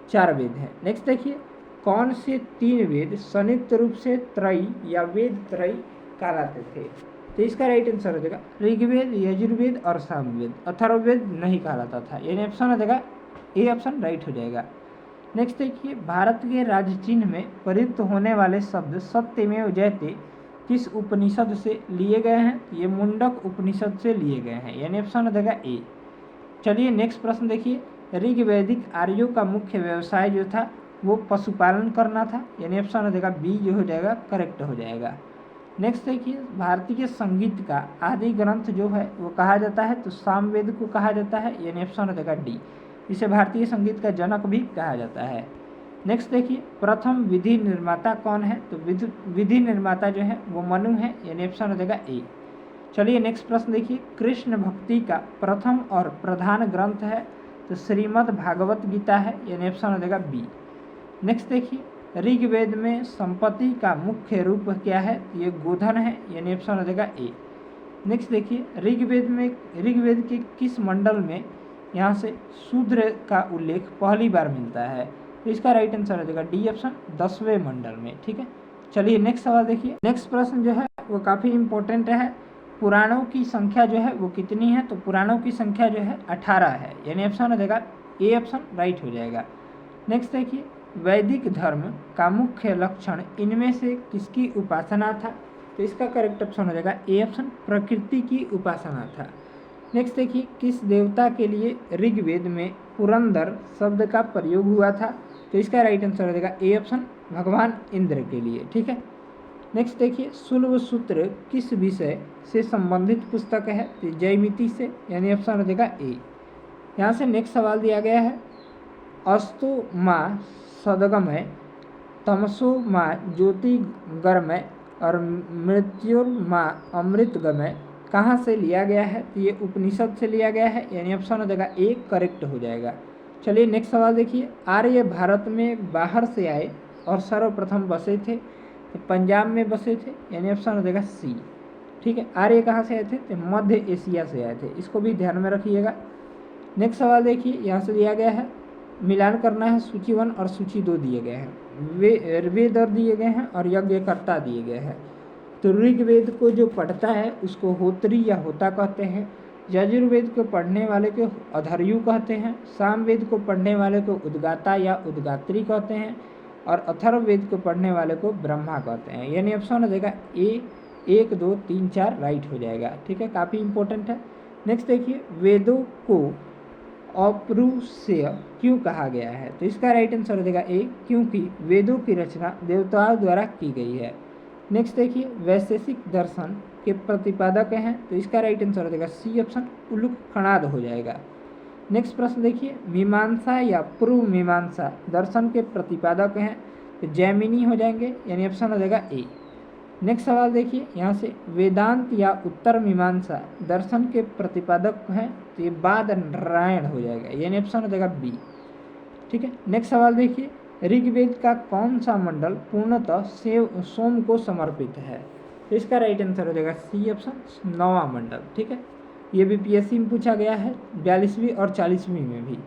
4 वेद हैं। नेक्स्ट देखिए, कौन से 3 वेद संयुक्त रूप से त्रयी या वेद त्रयी कहलाते थे, तो इसका राइट आंसर हो जाएगा ऋग्वेद, यजुर्वेद और सामवेद। अथर्ववेद नहीं कहलाता था, यानी ऑप्शन हो जाएगा ए ऑप्शन राइट हो जाएगा। नेक्स्ट देखिए, भारत के राज्य चिन्ह में प्रयुक्त होने वाले शब्द सत्यमेव जयते किस उपनिषद से लिए गए हैं, ये मुंडक उपनिषद से लिए गए हैं, यानी ऑप्शन हो जाएगा ए। चलिए नेक्स्ट प्रश्न देखिए, ऋग्वैदिक आर्यों का मुख्य व्यवसाय जो था वो पशुपालन करना था, यानी ऑप्शन हो जाएगा बी जो हो जाएगा करेक्ट हो जाएगा। नेक्स्ट देखिए, भारतीय संगीत का आदि ग्रंथ जो है वो कहा जाता है, तो सामवेद को कहा जाता है, यानी ऑप्शन हो जाएगा डी। इसे भारतीय संगीत का जनक भी कहा जाता है। नेक्स्ट देखिए, प्रथम विधि निर्माता कौन है, तो विधि निर्माता जो है वो मनु है, यानी ऑप्शन हो जाएगा ए। चलिए नेक्स्ट प्रश्न देखिए, कृष्ण भक्ति का प्रथम और प्रधान ग्रंथ है, तो श्रीमद् भागवत गीता है, यानी ऑप्शन हो जाएगा बी। नेक्स्ट देखिए, ऋग्वेद में संपत्ति का मुख्य रूप क्या है, ये गोधन है, यानी ऑप्शन हो जाएगा ए। नेक्स्ट देखिए, ऋग्वेद के किस मंडल में यहाँ से शूद्र का उल्लेख पहली बार मिलता है, तो इसका राइट आंसर हो जाएगा डी ऑप्शन 10वें मंडल में। ठीक है, चलिए नेक्स्ट सवाल देखिए। नेक्स्ट प्रश्न जो है वो काफ़ी इंपॉर्टेंट है, पुराणों की संख्या जो है वो कितनी है, तो पुराणों की संख्या जो है 18 है, यानी ऑप्शन हो जाएगा ए ऑप्शन राइट हो जाएगा। नेक्स्ट देखिए, वैदिक धर्म का मुख्य लक्षण इनमें से किसकी उपासना था, तो इसका करेक्ट ऑप्शन हो जाएगा ए ऑप्शन प्रकृति की उपासना था। नेक्स्ट देखिए, किस देवता के लिए ऋग्वेद में पुरंदर शब्द का प्रयोग हुआ था, तो इसका राइट आंसर हो जाएगा ए ऑप्शन भगवान इंद्र के लिए। ठीक है, नेक्स्ट देखिए, शुल्ब सूत्र किस विषय से संबंधित पुस्तक है, तो जयमिति से, यानी ऑप्शन हो जाएगा ए। यहाँ से नेक्स्ट सवाल दिया गया है, अस्तु माँ सदगमय, तमसो माँ ज्योतिगरमय और मृत्युर्माँ अमृतगमय कहाँ से लिया गया है, तो ये उपनिषद से लिया गया है, यानी ऑप्शन हो जाएगा ए करेक्ट हो जाएगा। चलिए नेक्स्ट सवाल देखिए, आर्य भारत में बाहर से आए और सर्वप्रथम बसे थे, तो पंजाब में बसे थे, यानी ऑप्शन हो जाएगा सी। ठीक है, आर्य कहाँ से आए थे, तो मध्य एशिया से आए थे, इसको भी ध्यान में रखिएगा। नेक्स्ट सवाल देखिए, यहाँ से दिया गया है, मिलान करना है, सूची 1 और सूची 2 दिए गए हैं, वेद दिए गए हैं और यज्ञकर्ता दिए गए हैं। तो ऋग्वेद को जो पढ़ता है उसको होत्री या होता कहते हैं, यजुर्वेद को पढ़ने वाले को अधर्यु कहते हैं, सामवेद को पढ़ने वाले को उद्गाता या उद्गात्री कहते हैं और अथर्ववेद को पढ़ने वाले को ब्रह्मा कहते हैं, यानी ऑप्शन हो जाएगा ए 1 2 3 4 राइट हो जाएगा। ठीक है, काफ़ी इंपॉर्टेंट है। नेक्स्ट देखिए, वेदों को अपौरुषेय क्यों कहा गया है, तो इसका राइट आंसर हो जाएगा ए, क्योंकि वेदों की रचना देवताओं द्वारा की गई है। नेक्स्ट देखिए, वैशेषिक दर्शन के प्रतिपादक हैं, तो इसका राइट आंसर हो जाएगा सी ऑप्शन उलूक खनाद हो जाएगा। नेक्स्ट प्रश्न देखिए, मीमांसा या पूर्व मीमांसा दर्शन के प्रतिपादक हैं, तो जैमिनी हो जाएंगे, यानी ऑप्शन हो जाएगा ए। नेक्स्ट सवाल देखिए, यहाँ से वेदांत या उत्तर मीमांसा दर्शन के प्रतिपादक हैं, तो ये बादरायण हो जाएगा, यानी ऑप्शन हो जाएगा बी। ठीक है, नेक्स्ट सवाल देखिए, ऋग्वेद का कौन सा मंडल पूर्णतः सोम को समर्पित है, तो इसका राइट आंसर हो जाएगा सी ऑप्शन 9वां मंडल। ठीक है, ये भी पीएससी में पूछा गया है 42वीं और 40वीं में भी।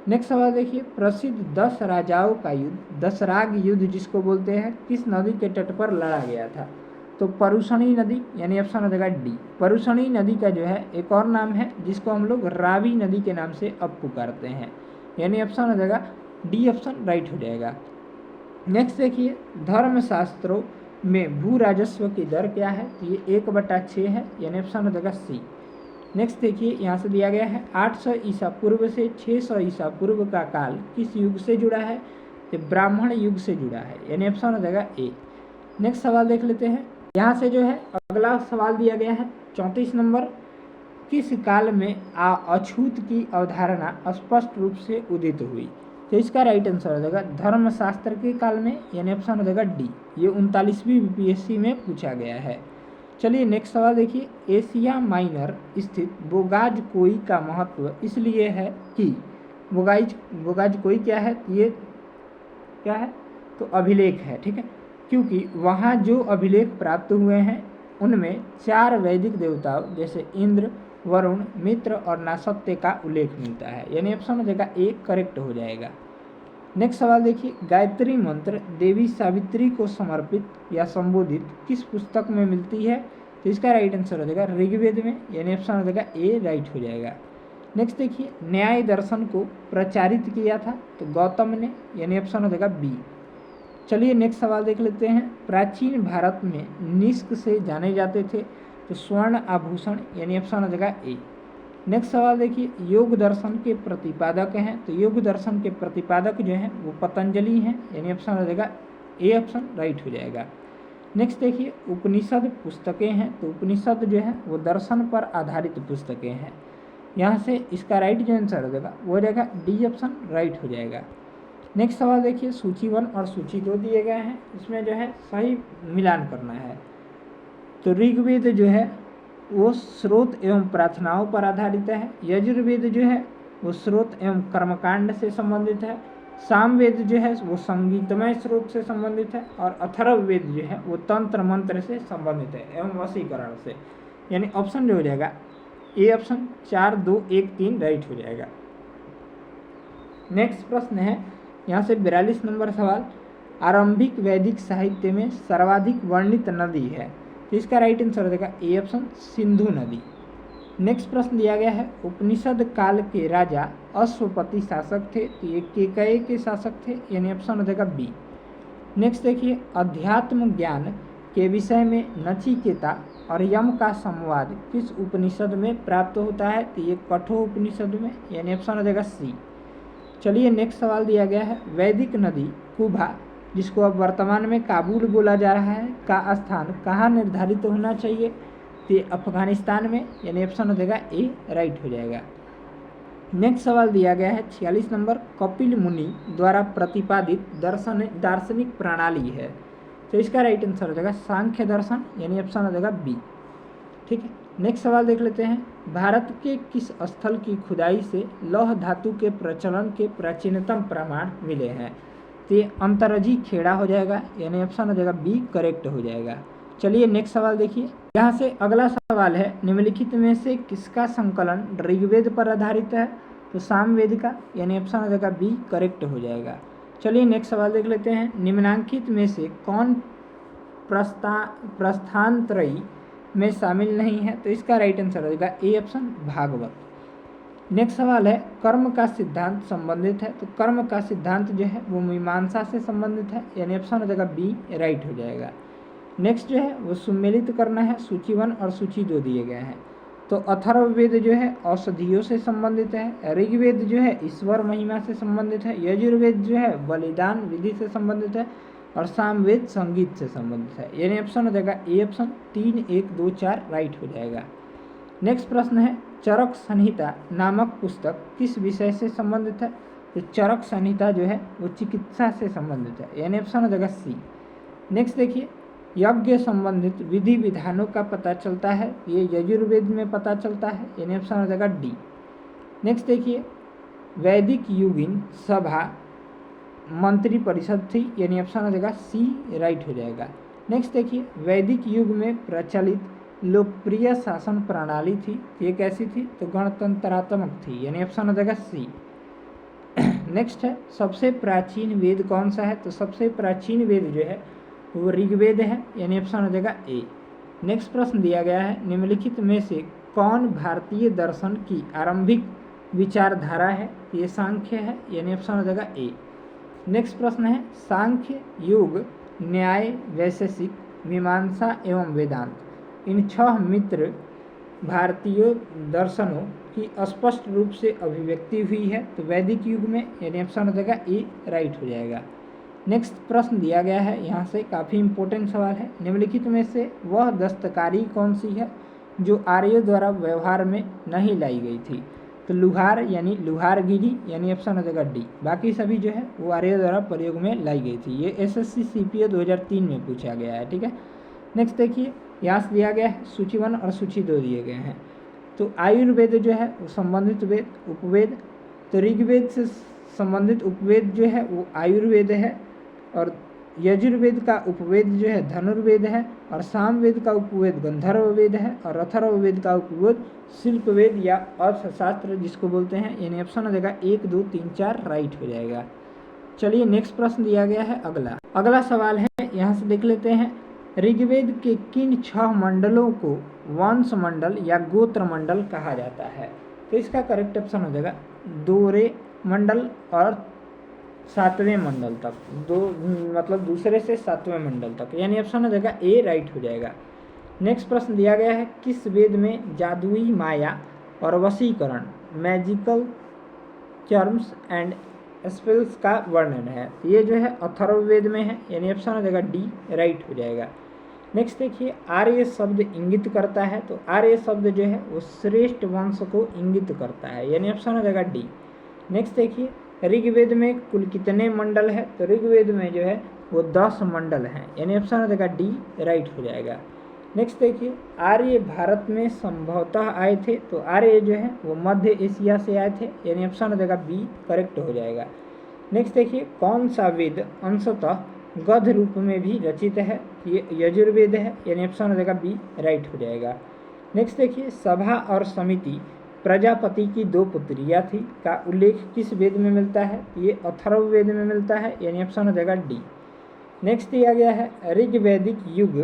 नेक्स्ट सवाल देखिए, प्रसिद्ध 10 राजाओं का युद्ध दशराग युद्ध जिसको बोलते हैं किस नदी के तट पर लड़ा गया था, तो परुषणी नदी, यानी ऑप्शन हो जाएगा डी। परुषणी नदी का जो है एक और नाम है जिसको हम लोग रावी नदी के नाम से अब पुकारते हैं, यानी ऑप्शन हो जाएगा डी ऑप्शन राइट हो जाएगा। नेक्स्ट देखिए, धर्मशास्त्रों में भू राजस्व की दर क्या है, तो ये 1/6 है, यानी ऑप्शन हो जाएगा सी। नेक्स्ट देखिए, यहाँ से दिया गया है 800 ईसा पूर्व से 600 ईसा पूर्व का काल किस युग से जुड़ा है, तो ब्राह्मण युग से जुड़ा है, यानी ऑप्शन हो जाएगा ए। नेक्स्ट सवाल देख लेते हैं, यहाँ से जो है अगला सवाल दिया गया है 34 नंबर, किस काल में अछूत की अवधारणा स्पष्ट रूप से उदित हुई, तो इसका राइट आंसर हो जाएगा धर्मशास्त्र के काल में, यानी ऑप्शन हो जाएगा डी। ये 39वीं बीपीएससी में पूछा गया है। चलिए नेक्स्ट सवाल देखिए, एशिया माइनर स्थित बोगाजकोई का महत्व इसलिए है कि बोगाजकोई क्या है, ये क्या है, तो अभिलेख है। ठीक है, क्योंकि वहाँ जो अभिलेख प्राप्त हुए हैं उनमें 4 वैदिक देवताओं जैसे इंद्र, वरुण, मित्र और नासत्य का उल्लेख मिलता है, यानी ऑप्शन हो जाएगा ए करेक्ट हो जाएगा। नेक्स्ट सवाल देखिए, गायत्री मंत्र देवी सावित्री को समर्पित या संबोधित किस पुस्तक में मिलती है? तो इसका राइट आंसर हो जाएगा ऋग्वेद में, यानी ऑप्शन हो जाएगा ए राइट हो जाएगा। नेक्स्ट देखिए, न्याय दर्शन को प्रचारित किया था तो गौतम ने, यानी ऑप्शन हो जाएगा बी। चलिए नेक्स्ट सवाल देख लेते हैं, प्राचीन भारत में निष्क से जाने जाते थे तो स्वर्ण आभूषण, यानी ऑप्शन हो जाएगा ए। नेक्स्ट सवाल देखिए, योग दर्शन के प्रतिपादक हैं तो योग दर्शन के प्रतिपादक जो हैं वो पतंजलि हैं, यानी ऑप्शन हो जाएगा ए ऑप्शन राइट हो जाएगा। नेक्स्ट देखिए, उपनिषद पुस्तकें हैं तो उपनिषद जो है वो दर्शन पर आधारित पुस्तकें हैं, यहाँ से इसका राइट जो आंसर हो जाएगा वो हो जाएगा डी ऑप्शन राइट हो जाएगा। नेक्स्ट सवाल देखिए, सूची 1 और सूची 2 दिए गए हैं, इसमें जो है सही मिलान करना है। तो ऋग्वेद जो है वो स्रोत एवं प्रार्थनाओं पर आधारित है, यजुर्वेद जो है वो स्रोत एवं कर्मकांड से संबंधित है, सामवेद जो है वो संगीतमय स्रोत से संबंधित है और अथर्ववेद जो है वो तंत्र मंत्र से संबंधित है एवं वशीकरण से, यानी ऑप्शन जो हो जाएगा ए ऑप्शन 4, 2, 1, 3 राइट हो जाएगा। नेक्स्ट प्रश्न है यहाँ से 42 नंबर सवाल, आरंभिक वैदिक साहित्य में सर्वाधिक वर्णित नदी है तो इसका राइट आंसर हो जाएगा ए ऑप्शन सिंधु नदी। नेक्स्ट प्रश्न दिया गया है, उपनिषद काल के राजा अश्वपति शासक थे तो ये केकय के शासक थे, यानी ऑप्शन हो जाएगा बी। नेक्स्ट देखिए, अध्यात्म ज्ञान के विषय में नचिकेता और यम का संवाद किस उपनिषद में प्राप्त होता है तो ये कठोर उपनिषद में, यानी ऑप्शन हो जाएगा सी। चलिए नेक्स्ट सवाल दिया गया है, वैदिक नदी कुभा जिसको अब वर्तमान में काबुल बोला जा रहा है का स्थान कहाँ निर्धारित होना चाहिए तो अफगानिस्तान में, यानी ऑप्शन हो जाएगा ए राइट हो जाएगा। नेक्स्ट सवाल दिया गया है 46 नंबर, कपिल मुनि द्वारा प्रतिपादित दार्शनिक प्रणाली है तो इसका राइट आंसर हो जाएगा सांख्य दर्शन, यानी ऑप्शन हो जाएगा बी। ठीक है, नेक्स्ट सवाल देख लेते हैं, भारत के किस स्थल की खुदाई से लौह धातु के प्रचलन के प्राचीनतम प्रमाण मिले हैं तो ये अंतरजी खेड़ा हो जाएगा, यानी ऑप्शन हो जाएगा बी करेक्ट हो जाएगा। चलिए नेक्स्ट सवाल देखिए, यहाँ से अगला सवाल है, निम्नलिखित में से किसका संकलन ऋग्वेद पर आधारित है तो सामवेद का, यानी ऑप्शन हो जाएगा बी करेक्ट हो जाएगा। चलिए नेक्स्ट सवाल देख लेते हैं, निम्नांकित में से कौन प्रस्थानत्रयी में शामिल नहीं है तो इसका राइट आंसर हो जाएगा ए ऑप्शन भागवत। नेक्स्ट सवाल है, कर्म का सिद्धांत संबंधित है तो कर्म का सिद्धांत जो है वो मीमांसा से संबंधित है, यानी ऑप्शन हो जाएगा बी राइट हो जाएगा। नेक्स्ट जो है वो सुमेलित करना है, सूची 1 और सूची 2 दिए गए हैं तो अथर्ववेद जो है औषधियों से संबंधित है, ऋग्वेद जो है ईश्वर महिमा से संबंधित है, यजुर्वेद जो है बलिदान विधि से संबंधित है और सामवेद संगीत से संबंधित है, यानी ऑप्शन हो जाएगा ए ऑप्शन 3, 1, 2, 4 राइट हो जाएगा। नेक्स्ट प्रश्न है, चरक संहिता नामक पुस्तक किस विषय से संबंधित है तो चरक संहिता जो है वो चिकित्सा से संबंधित है, यानी ऑप्शन हो जाएगा सी। नेक्स्ट देखिए, यज्ञ संबंधित विधि विधानों का पता चलता है ये यजुर्वेद में पता चलता है, यानी ऑप्शन हो जाएगा डी। नेक्स्ट देखिए, वैदिक युगीन सभा मंत्री परिषद थी, यानी ऑप्शन हो जाएगा सी राइट हो जाएगा। नेक्स्ट देखिए, वैदिक युग में प्रचलित लोकप्रिय शासन प्रणाली थी ये कैसी थी तो गणतंत्रात्मक थी, यानी ऑप्शन हो जाएगा सी। नेक्स्ट है, सबसे प्राचीन वेद कौन सा है तो सबसे प्राचीन वेद जो है वो ऋग्वेद है, यानी ऑप्शन हो जाएगा ए। नेक्स्ट प्रश्न दिया गया है, निम्नलिखित में से कौन भारतीय दर्शन की आरंभिक विचारधारा है ये सांख्य है, यानी ऑप्शन हो जाएगा ए। नेक्स्ट प्रश्न है, सांख्य, योग, न्याय, वैशेषिक, मीमांसा एवं वेदांत इन 6 मित्र भारतीय दर्शनों की स्पष्ट रूप से अभिव्यक्ति हुई है तो वैदिक युग में, यानी ऑप्शन हो जाएगा ए राइट हो जाएगा। नेक्स्ट प्रश्न दिया गया है, यहाँ से काफ़ी इंपॉर्टेंट सवाल है, निम्नलिखित में से वह दस्तकारी कौन सी है जो आर्यों द्वारा व्यवहार में नहीं लाई गई थी तो लुहार, यानी लुहारगिरी, यानी ऑप्शन हो जाएगा डी। बाकी सभी जो है वो आर्यों द्वारा प्रयोग में लाई गई थी, ये एसएससी सीपीओ 2003 में पूछा गया है। ठीक है, नेक्स्ट देखिए, यहाँ से दिया गया है सूची 1 और सूची 2 दिए गए हैं तो आयुर्वेद जो है वो संबंधित वेद उपवेद, तो ऋग्वेद से संबंधित उपवेद जो है वो आयुर्वेद है और यजुर्वेद का उपवेद जो है धनुर्वेद है, और सामवेद का उपवेद गंधर्व वेद है, और अथर्ववेद का उपवेद शिल्पवेद या अर्थशास्त्र जिसको बोलते हैं। यानी ऑप्शन हो जाएगा 1, 2, 3, 4 राइट हो जाएगा। चलिए नेक्स्ट प्रश्न दिया गया है अगला सवाल है, यहाँ से देख लेते हैं। ऋग्वेद के किन 6 मंडलों को वंश मंडल या गोत्र मंडल कहा जाता है? तो इसका करेक्ट ऑप्शन हो जाएगा दोहरे मंडल और 7वें मंडल तक, मतलब दूसरे से 7वें मंडल तक, यानी ऑप्शन हो जाएगा ए राइट हो जाएगा। नेक्स्ट प्रश्न दिया गया है, किस वेद में जादुई माया और वशीकरण मैजिकल चार्म्स एंड स्पेल्स का वर्णन है? ये जो है अथर्ववेद में है, यानी ऑप्शन हो जाएगा डी राइट हो जाएगा। नेक्स्ट देखिए, आर्य शब्द इंगित करता है, तो आर्य शब्द जो है वो श्रेष्ठ वंश को इंगित करता है, यानी ऑप्शन हो जाएगा डी। नेक्स्ट देखिए, ऋग्वेद में कुल कितने मंडल है? तो ऋग्वेद में जो है वो 10 मंडल हैं, यानी ऑप्शन हो जाएगा डी राइट हो जाएगा। नेक्स्ट देखिए, आर्य भारत में संभवतः आए थे, तो आर्य जो है वो मध्य एशिया से आए थे, यानी ऑप्शन हो जाएगा बी करेक्ट हो जाएगा। नेक्स्ट देखिए, कौन सा वेद अंशतः गद्ध रूप में भी रचित है? ये यजुर्वेद है, यानी ऑप्शन हो जाएगा बी राइट हो जाएगा। नेक्स्ट देखिए, सभा और समिति प्रजापति की 2 पुत्रियाँ थी का उल्लेख किस वेद में मिलता है? ये अथर्ववेद में मिलता है, यानी ऑप्शन हो जाएगा डी। नेक्स्ट दिया गया है, ऋग्वैदिक युग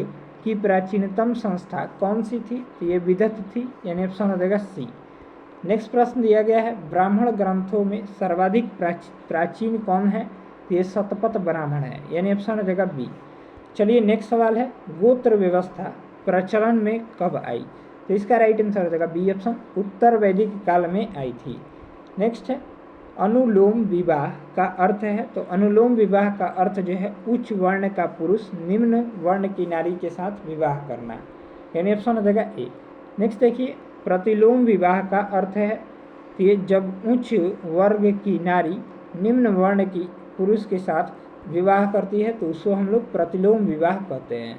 की प्राचीनतम संस्था कौन सी थी? तो ये विदत थी, यानी ऑप्शन हो जाएगा सी। नेक्स्ट प्रश्न दिया गया है, ब्राह्मण ग्रंथों में सर्वाधिक प्राचीन कौन है? तो ये शतपथ ब्राह्मण है, यानी ऑप्शन हो जाएगा बी। चलिए नेक्स्ट सवाल है, गोत्र व्यवस्था प्रचलन में कब आई? तो इसका राइट आंसर हो जाएगा बी ऑप्शन, उत्तर वैदिक काल में आई थी। नेक्स्ट है, अनुलोम विवाह का अर्थ है, तो अनुलोम विवाह का अर्थ जो है उच्च वर्ण का पुरुष निम्न वर्ण की नारी के साथ विवाह करना, यानी ऑप्शन हो जाएगा ए। नेक्स्ट देखिए, प्रतिलोम विवाह का अर्थ है तो ये जब उच्च वर्ग की नारी निम्न वर्ण की पुरुष के साथ विवाह करती है तो उसको हम लोग प्रतिलोम विवाह कहते हैं।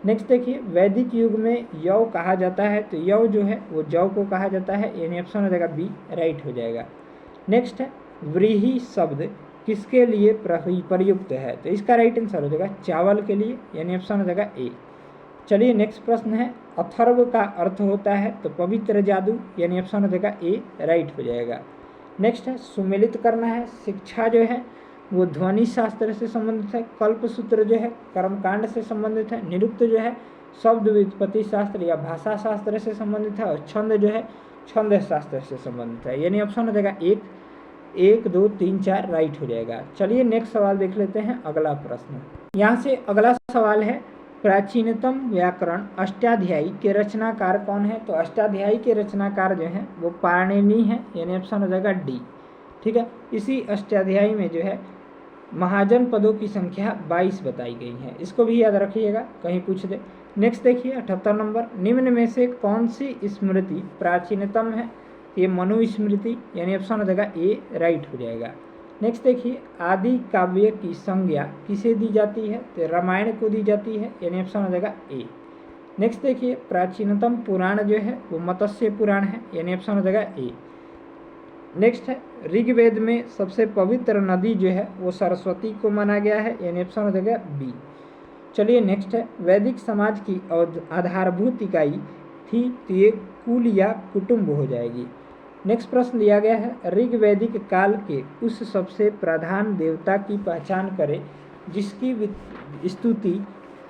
नेक्स्ट देखिए, वैदिक युग में यव कहा जाता है, तो यव जो है वो जव को कहा जाता है, यानी ऑप्शन हो जाएगा बी राइट हो जाएगा। नेक्स्ट है, व्रीहि शब्द किसके लिए प्रयुक्त है? तो इसका राइट आंसर हो जाएगा चावल के लिए, यानी ऑप्शन हो जाएगा ए। चलिए नेक्स्ट प्रश्न है, अथर्व का अर्थ होता है तो पवित्र जादू, यानी ऑप्शन हो जाएगा ए राइट हो जाएगा। नेक्स्ट है, सुमेलित करना है, शिक्षा जो है वो ध्वनि शास्त्र से संबंधित है, कल्पसूत्र जो है कर्मकांड से संबंधित है, निरुक्त जो है शब्द व्युत्पत्ति शास्त्र या भाषा शास्त्र से संबंधित है, और छंद जो है छंद शास्त्र से संबंधित है, यानी ऑप्शन हो जाएगा 1, 2, 3, 4 राइट हो जाएगा। चलिए नेक्स्ट सवाल देख लेते हैं, अगला प्रश्न। यहाँ से अगला सवाल है, प्राचीनतम व्याकरण अष्टाध्यायी के रचनाकार कौन है? तो अष्टाध्यायी के रचनाकार जो है वो पाणिनि है, यानी ऑप्शन हो जाएगा डी। ठीक है, इसी अष्टाध्यायी में जो है महाजन पदों की संख्या 22 बताई गई है, इसको भी याद रखिएगा कहीं पूछ दे। नेक्स्ट देखिए 78 नंबर, निम्न में से कौन सी स्मृति प्राचीनतम है? ये मनुस्मृति, यानी ऑप्शन हो जाएगा ए राइट हो जाएगा। नेक्स्ट देखिए, आदि काव्य की संज्ञा किसे दी जाती है? तो रामायण को दी जाती है, यानी ऑप्शन हो जाएगा ए। नेक्स्ट देखिए, प्राचीनतम पुराण जो है वो मत्स्य पुराण है, यानी ऑप्शन हो जाएगा ए। नेक्स्ट है, ऋग्वेद में सबसे पवित्र नदी जो है वो सरस्वती को माना गया है, यानी ऑप्शन हो जाएगा बी। चलिए नेक्स्ट है, वैदिक समाज की आधारभूत इकाई थी तो ये कुल या कुटुंब हो जाएगी। नेक्स्ट प्रश्न दिया गया है, ऋग्वैदिक काल के उस सबसे प्रधान देवता की पहचान करें जिसकी स्तुति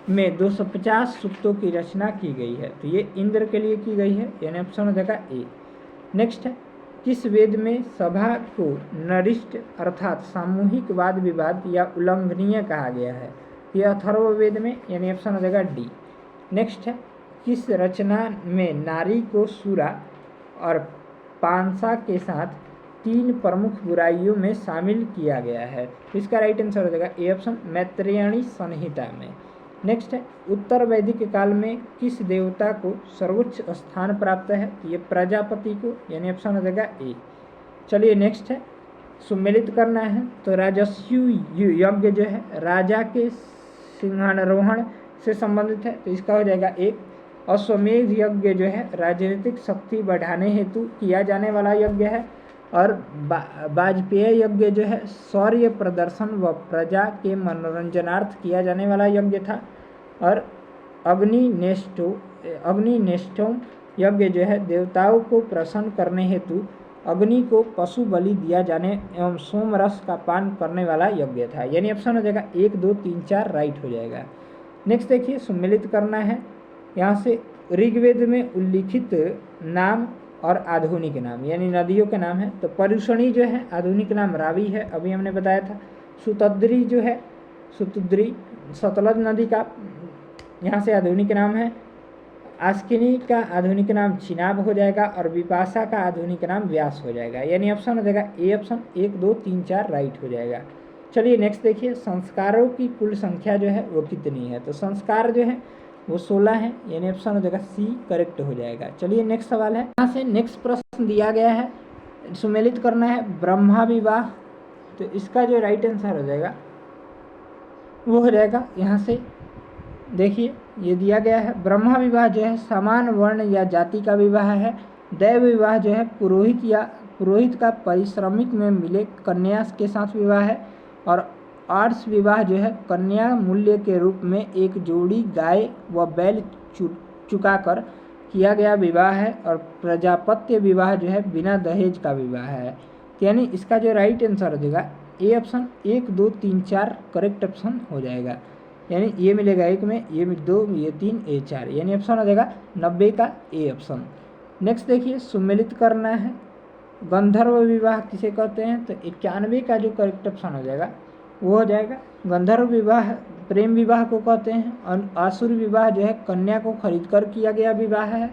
में 250 सूक्तों की रचना की गई है। तो ये इंद्र के लिए की गई है, यानी ऑप्शन हो जाएगा ए। नेक्स्ट है, किस वेद में सभा को नरिष्ट अर्थात सामूहिक वाद विवाद या उल्लंघनीय कहा गया है? ये अथर्ववेद में, यानी ऑप्शन हो जाएगा डी। नेक्स्ट है, किस रचना में नारी को सूरा और पांसा के साथ 3 प्रमुख बुराइयों में शामिल किया गया है? तो इसका राइट आंसर हो जाएगा ए ऑप्शन, मैत्रेयणी संहिता में। नेक्स्ट है, उत्तर वैदिक काल में किस देवता को सर्वोच्च स्थान प्राप्त है? तो ये प्रजापति को, यानी ऑप्शन हो जाएगा ए। चलिए नेक्स्ट है, सुमेलित करना है, तो राजस्यु यज्ञ जो है राजा के सिंहारोहण से संबंधित है, तो इसका हो जाएगा एक। अश्वमेध यज्ञ जो है राजनीतिक शक्ति बढ़ाने हेतु किया जाने वाला यज्ञ है, और वाजपेय यज्ञ जो है शौर्य प्रदर्शन व प्रजा के मनोरंजनार्थ किया जाने वाला यज्ञ था। और अग्निनेष्ठोम यज्ञ जो है देवताओं को प्रसन्न करने हेतु अग्नि को पशु बलि दिया जाने एवं सोम रस का पान करने वाला यज्ञ था। यानी ऑप्शन हो जाएगा 1, 2, 3, 4 राइट हो जाएगा। नेक्स्ट देखिए, सम्मिलित करना है। यहाँ से ऋग्वेद में उल्लिखित नाम और आधुनिक नाम, यानी नदियों के नाम है। तो परुषणी जो है आधुनिक नाम रावी है, अभी हमने बताया था। सुतद्री जो है सुतुद्री सतलज नदी का यहाँ से आधुनिक नाम है। आस्किनी का आधुनिक नाम चिनाब हो जाएगा और विपाशा का आधुनिक नाम व्यास हो जाएगा। यानी ऑप्शन हो जाएगा ए ऑप्शन 1, 2, 3, 4 राइट हो जाएगा। चलिए नेक्स्ट देखिए, संस्कारों की कुल संख्या जो है वो कितनी है। तो संस्कार जो है वो 16 है, यानी ऑप्शन हो जाएगा सी करेक्ट हो जाएगा। चलिए नेक्स्ट सवाल है, यहाँ से नेक्स्ट प्रश्न दिया गया है, सुमेलित करना है ब्रह्मा विवाह। तो इसका जो राइट आंसर हो जाएगा वो हो जाएगा, यहाँ से देखिए ये दिया गया है, ब्रह्मा विवाह जो है समान वर्ण या जाति का विवाह है। दैव विवाह जो है पुरोहित का पारिश्रमिक में मिले कन्या के साथ विवाह है। और आर्ष विवाह जो है कन्या मूल्य के रूप में एक जोड़ी गाय व बैल चुकाकर किया गया विवाह है। और प्रजापत्य विवाह जो है बिना दहेज का विवाह है। यानी इसका जो राइट आंसर हो जाएगा ए ऑप्शन 1, 2, 3, 4 करेक्ट ऑप्शन हो जाएगा। यानी ये मिलेगा 1 में, ये 2, ये 3, ये 4, यानी ऑप्शन हो जाएगा 90 का ए ऑप्शन। नेक्स्ट देखिए, सुमेलित करना है गंधर्व विवाह किसे कहते हैं। तो 91 का जो करेक्ट ऑप्शन हो जाएगा वो हो जाएगा गंधर्व विवाह प्रेम विवाह को कहते हैं। और आसुर विवाह जो है कन्या को खरीद कर किया गया विवाह है।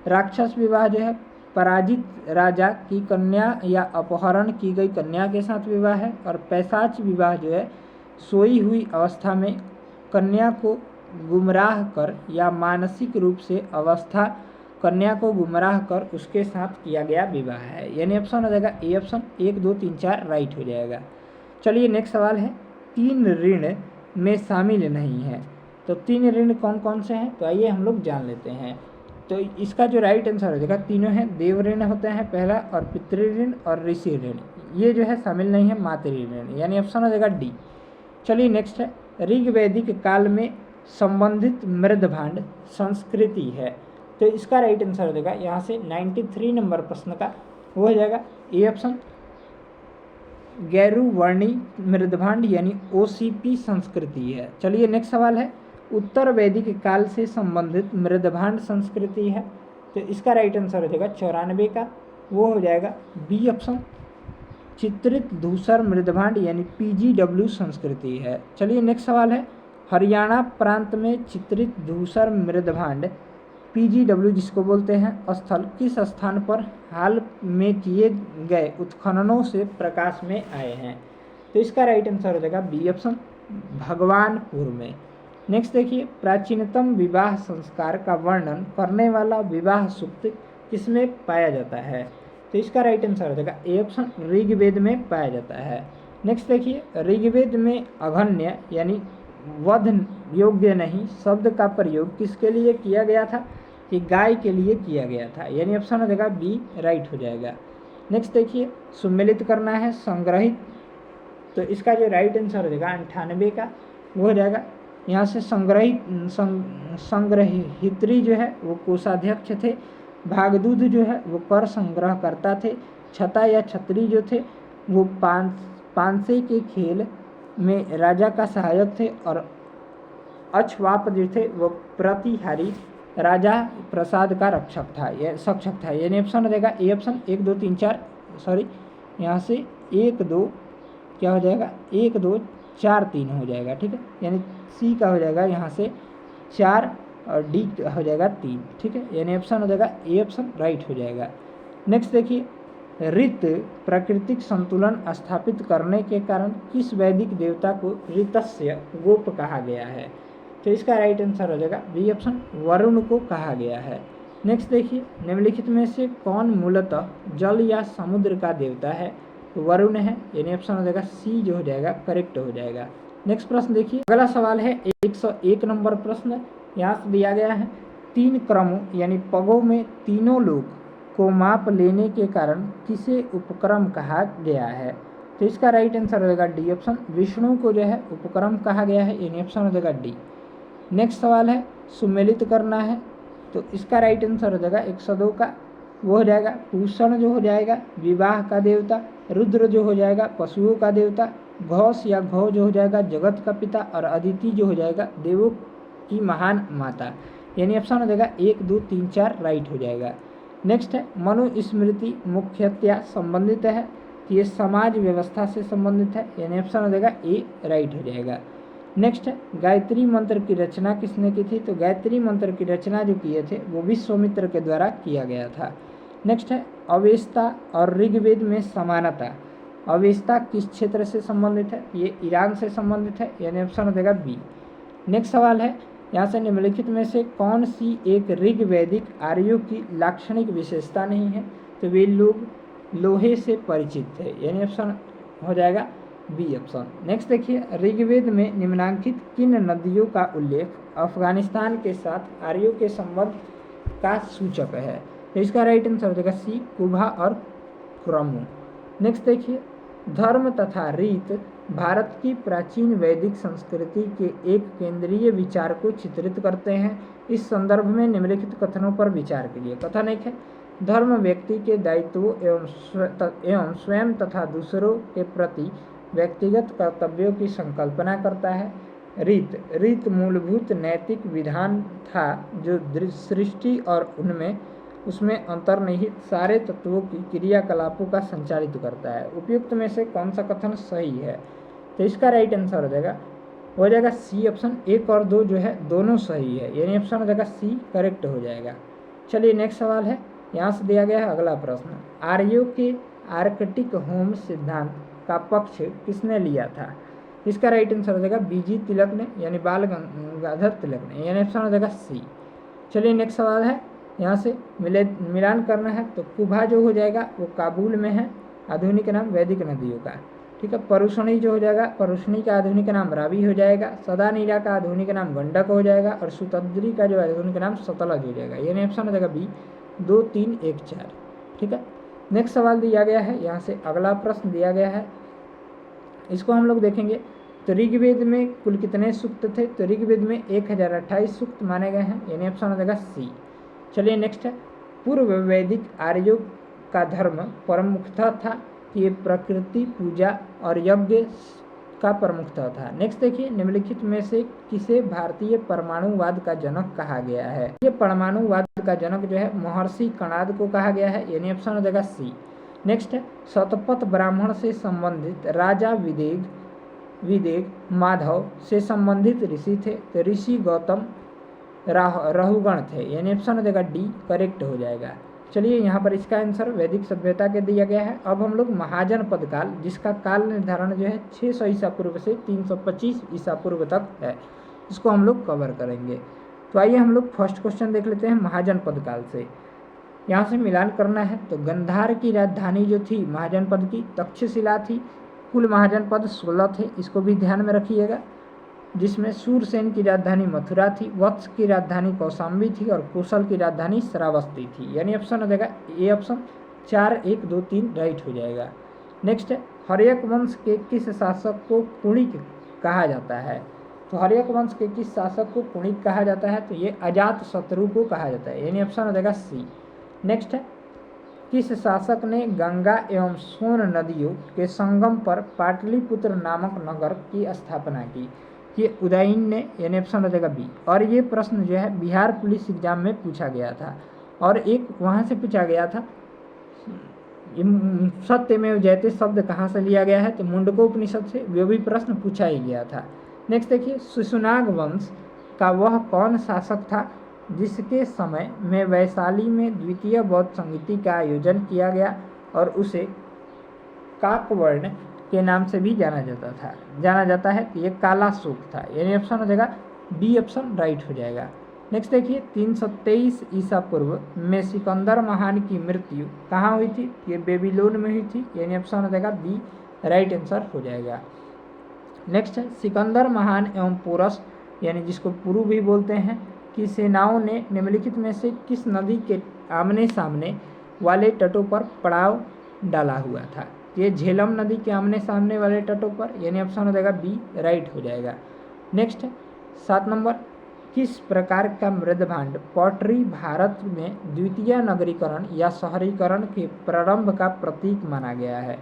राक्षस विवाह जो है पराजित राजा की कन्या या अपहरण की गई कन्या के साथ विवाह है। और पैशाच विवाह जो है सोई हुई अवस्था में कन्या को गुमराह कर या मानसिक रूप से अवस्था कन्या को गुमराह कर उसके साथ किया गया विवाह है। यानी ऑप्शन हो जाएगा ए ऑप्शन 1, 2, 3, 4 राइट हो जाएगा। चलिए नेक्स्ट सवाल है, 3 ऋण में शामिल नहीं है। तो 3 ऋण कौन कौन से हैं, तो आइए हम लोग जान लेते हैं। तो इसका जो राइट आंसर हो जाएगा, तीनों हैं, देव ऋण होते हैं पहला, और पितृ ऋण और ऋषि ऋण, ये जो है शामिल नहीं है मातृ ऋण, यानी ऑप्शन हो जाएगा डी। चलिए नेक्स्ट है, ऋग्वैदिक काल में संबंधित मृदभांड संस्कृति है। तो इसका राइट आंसर हो जाएगा यहाँ से 93 नंबर प्रश्न का वो हो जाएगा ए ऑप्शन गैरुवर्णी मृदभांड, यानी OCP संस्कृति है। चलिए नेक्स्ट सवाल है, उत्तर वैदिक काल से संबंधित मृदभांड संस्कृति है। तो इसका राइट आंसर हो जाएगा 94 का वो हो जाएगा बी ऑप्शन चित्रित धूसर मृदभांड, यानी PGW संस्कृति है। चलिए नेक्स्ट सवाल है, हरियाणा प्रांत में चित्रित धूसर मृदभांड PGW जिसको बोलते हैं स्थल किस स्थान पर हाल में किए गए उत्खननों से प्रकाश में आए हैं। तो इसका राइट आंसर हो जाएगा बी ऑप्शन भगवानपुर में। नेक्स्ट देखिए, प्राचीनतम विवाह संस्कार का वर्णन करने वाला विवाह सूक्त किसमें पाया जाता है। तो इसका राइट आंसर हो जाएगा ए ऑप्शन ऋग्वेद में पाया जाता है। नेक्स्ट देखिए, ऋग्वेद में अघन्य यानी वध योग्य नहीं शब्द का प्रयोग किसके लिए किया गया था, कि गाय के लिए किया गया था, यानी ऑप्शन हो जाएगा बी राइट हो जाएगा। नेक्स्ट देखिए, सम्मिलित करना है संग्रहित। तो इसका जो राइट आंसर हो जाएगा 98 का वो हो जाएगा, यहाँ से संग्रहित्री जो है वो कोषाध्यक्ष थे। भागदूत जो है वो कर संग्रह करता थे। छता या छत्री जो थे वो पांसे के खेल में राजा का सहायक थे। और अक्षवाप जो थे वो प्रतिहारी राजा प्रसाद का रक्षक था, यह सक्षक था, यानी ऑप्शन हो जाएगा ए ऑप्शन 1, 2, 3, 4 सॉरी यहाँ से 1, 2 क्या हो जाएगा 1, 2, 4, 3 हो जाएगा, ठीक है। यानी सी का हो जाएगा यहाँ से 4 और डी हो जाएगा 3, ठीक है। यानी ऑप्शन हो जाएगा ए ऑप्शन राइट हो जाएगा। नेक्स्ट देखिए, ऋत प्राकृतिक संतुलन स्थापित करने के कारण किस वैदिक देवता को ऋतस्य गोप कहा गया है। तो इसका राइट आंसर हो जाएगा बी ऑप्शन वरुण को कहा गया है। नेक्स्ट देखिए, निम्नलिखित में से कौन मूलतः जल या समुद्र का देवता है। तो वरुण है, यानी ऑप्शन हो जाएगा सी जो हो जाएगा करेक्ट हो जाएगा। नेक्स्ट प्रश्न देखिए, अगला सवाल है 101 नंबर प्रश्न। यहाँ से दिया गया है 3 क्रमों यानी पगों में तीनों लोग को माप लेने के कारण किसे उपक्रम कहा गया है? तो इसका राइट आंसर हो जाएगा डी ऑप्शन, विष्णु को जो है उपक्रम कहा गया है, यानी ऑप्शन हो जाएगा डी। नेक्स्ट सवाल है सुमेलित करना है, तो इसका राइट आंसर हो जाएगा 102 का वो हो जाएगा पूषण जो हो जाएगा विवाह का देवता, रुद्र जो हो जाएगा पशुओं का देवता, घोष या घो जो हो जाएगा जगत का पिता, और अदिति जो हो जाएगा देवों की महान माता, यानी ऑप्शन हो जाएगा 1 2 3 4 राइट हो जाएगा। नेक्स्ट है मनुस्मृति मुख्यतया संबंधित है, तो ये समाज व्यवस्था से संबंधित है, यानी ऑप्शन हो जाएगा ए राइट हो जाएगा। नेक्स्ट है गायत्री मंत्र की रचना किसने की थी? तो गायत्री मंत्र की रचना जो किए थे वो विश्वामित्र के द्वारा किया गया था। नेक्स्ट है अवेस्ता और ऋग्वेद में समानता, अवेस्ता किस क्षेत्र से संबंधित है? ये ईरान से संबंधित है, यानी ऑप्शन हो जाएगा बी। नेक्स्ट सवाल है यहाँ से निम्नलिखित में से कौन सी एक ऋग्वैदिक आर्यों की लाक्षणिक विशेषता नहीं है? तो वे लोग लोहे से परिचित थे, यानी ऑप्शन हो जाएगा बी ऑप्शन। नेक्स्ट देखिए ऋग्वेद में निम्नांकित किन नदियों का उल्लेख अफगानिस्तान के साथ आर्यों के संबंध का सूचक है? तो इसका राइट आंसर हो जाएगा सी कुभा और क्रमु। नेक्स्ट देखिए धर्म तथा रीत भारत की प्राचीन वैदिक संस्कृति के एक केंद्रीय विचार को चित्रित करते हैं। इस संदर्भ में निम्नलिखित कथनों पर विचार कीजिए। कथन एक है धर्म व्यक्ति के दायित्वों एवं स्वयं तथा दूसरों के प्रति व्यक्तिगत कर्तव्यों की संकल्पना करता है। रीत मूलभूत नैतिक विधान था जो सृष्टि और उसमें अंतर्निहित सारे तत्वों की क्रियाकलापों का संचालित करता है। उपयुक्त में से कौन सा कथन सही है? तो इसका राइट आंसर हो जाएगा सी ऑप्शन। 1 और 2 जो है दोनों सही है, यानी ऑप्शन हो जाएगा सी करेक्ट हो जाएगा। चलिए नेक्स्ट सवाल है, यहाँ से दिया गया है अगला प्रश्न, आर्यों के आर्कटिक होम सिद्धांत का पक्ष किसने लिया था? इसका राइट आंसर हो जाएगा बीजी तिलक ने, यानी बाल गंगाधर तिलक ने, यानी ऑप्शन हो जाएगा सी। चलिए नेक्स्ट सवाल है, यहाँ से मिलान करना है, तो कुभा जो हो जाएगा वो काबुल में है, आधुनिक नाम वैदिक नदियों का, ठीक है। परुषणी जो हो जाएगा, परुषणी का आधुनिक नाम रावी हो जाएगा, सदानीरा का आधुनिक नाम गंडक हो जाएगा, और सुतद्री का जो आधुनिक नाम सतलज हो जाएगा, यानी ऑप्शन हो जाएगा बी 2 3 1 4, ठीक है। नेक्स्ट सवाल दिया गया है, यहाँ से अगला प्रश्न दिया गया है, इसको हम लोग देखेंगे। तो ऋग्वेद में कुल कितने सूक्त थे? तो ऋग्वेद में 1028 सूक्त माने गए हैं, यानी ऑप्शन हो जाएगा सी। चलिए नेक्स्ट है, पूर्व वैदिक आर्यों का धर्म प्रमुखता था, ये प्रकृति पूजा और यज्ञ का प्रमुखता था। नेक्स्ट देखिए निम्नलिखित में से किसे भारतीय परमाणुवाद का जनक कहा गया है? ये परमाणुवाद का जनक जो है महर्षि कणाद को कहा गया है, यानी ऑप्शन हो जाएगा सी। नेक्स्ट है शतपथ ब्राह्मण से संबंधित राजा विदेग माधव से संबंधित ऋषि थे, तो ऋषि गौतम रहुगण थे, यानी ऑप्शन हो जाएगा डी करेक्ट हो जाएगा। चलिए यहाँ पर इसका आंसर वैदिक सभ्यता के दिया गया है। अब हम लोग महाजनपद काल, जिसका काल निर्धारण जो है 600 ईसा पूर्व से 325 ईसा पूर्व तक है, इसको हम लोग कवर करेंगे। तो आइए हम लोग फर्स्ट क्वेश्चन देख लेते हैं महाजनपद काल से। यहाँ से मिलान करना है, तो गंधार की राजधानी जो थी महाजनपद की तक्षशिला थी। कुल महाजनपद 16 थे, इसको भी ध्यान में रखिएगा, जिसमें सूरसेन की राजधानी मथुरा थी, वत्स की राजधानी कौशाम्बी थी, और कुशल की राजधानी श्रावस्ती थी, यानी ऑप्शन हो जाएगा ए ऑप्शन 4 1 2 3 राइट हो जाएगा। नेक्स्ट है हर्यक वंश के किस शासक को कुणिक कहा जाता है? तो हर्यक वंश के किस शासक को कुणिक कहा जाता है? तो ये अजात शत्रु को कहा जाता है, यानी ऑप्शन हो जाएगा सी। नेक्स्ट है किस शासक ने गंगा एवं सोन नदियों के संगम पर पाटलिपुत्र नामक नगर की स्थापना की? ये उदयन ने, यानी ऑप्शन हो जाएगा बी। और ये प्रश्न जो है बिहार पुलिस एग्जाम में पूछा गया था, और एक वहाँ से पूछा गया था सत्यमेव जयते शब्द कहाँ से लिया गया है? तो मुंडकोपनिषद से, वो भी प्रश्न पूछा ही गया था। नेक्स्ट देखिए शिशुनाग वंश का वह कौन शासक था जिसके समय में वैशाली में द्वितीय बौद्ध संगीति का आयोजन किया गया, और उसे काकवर्ण के नाम से भी जाना जाता है। तो ये काला शोक था, यानी ऑप्शन हो जाएगा बी ऑप्शन राइट हो जाएगा। नेक्स्ट देखिए 323 ईसा पूर्व में सिकंदर महान की मृत्यु कहाँ हुई थी? ये बेबीलोन में हुई थी, यानी ऑप्शन हो जाएगा बी राइट आंसर हो जाएगा। नेक्स्ट है सिकंदर महान एवं पोरस, यानी जिसको पुरु भी बोलते हैं, की सेनाओं ने निम्नलिखित में से किस नदी के आमने सामने वाले तटों पर पड़ाव डाला हुआ था। ये झेलम नदी के आमने सामने वाले तटों पर, यानी ऑप्शन हो जाएगा बी राइट हो जाएगा। नेक्स्ट 7 नंबर, किस प्रकार का मृदभांड पॉटरी भारत में द्वितीय नगरीकरण या शहरीकरण के प्रारंभ का प्रतीक माना गया है?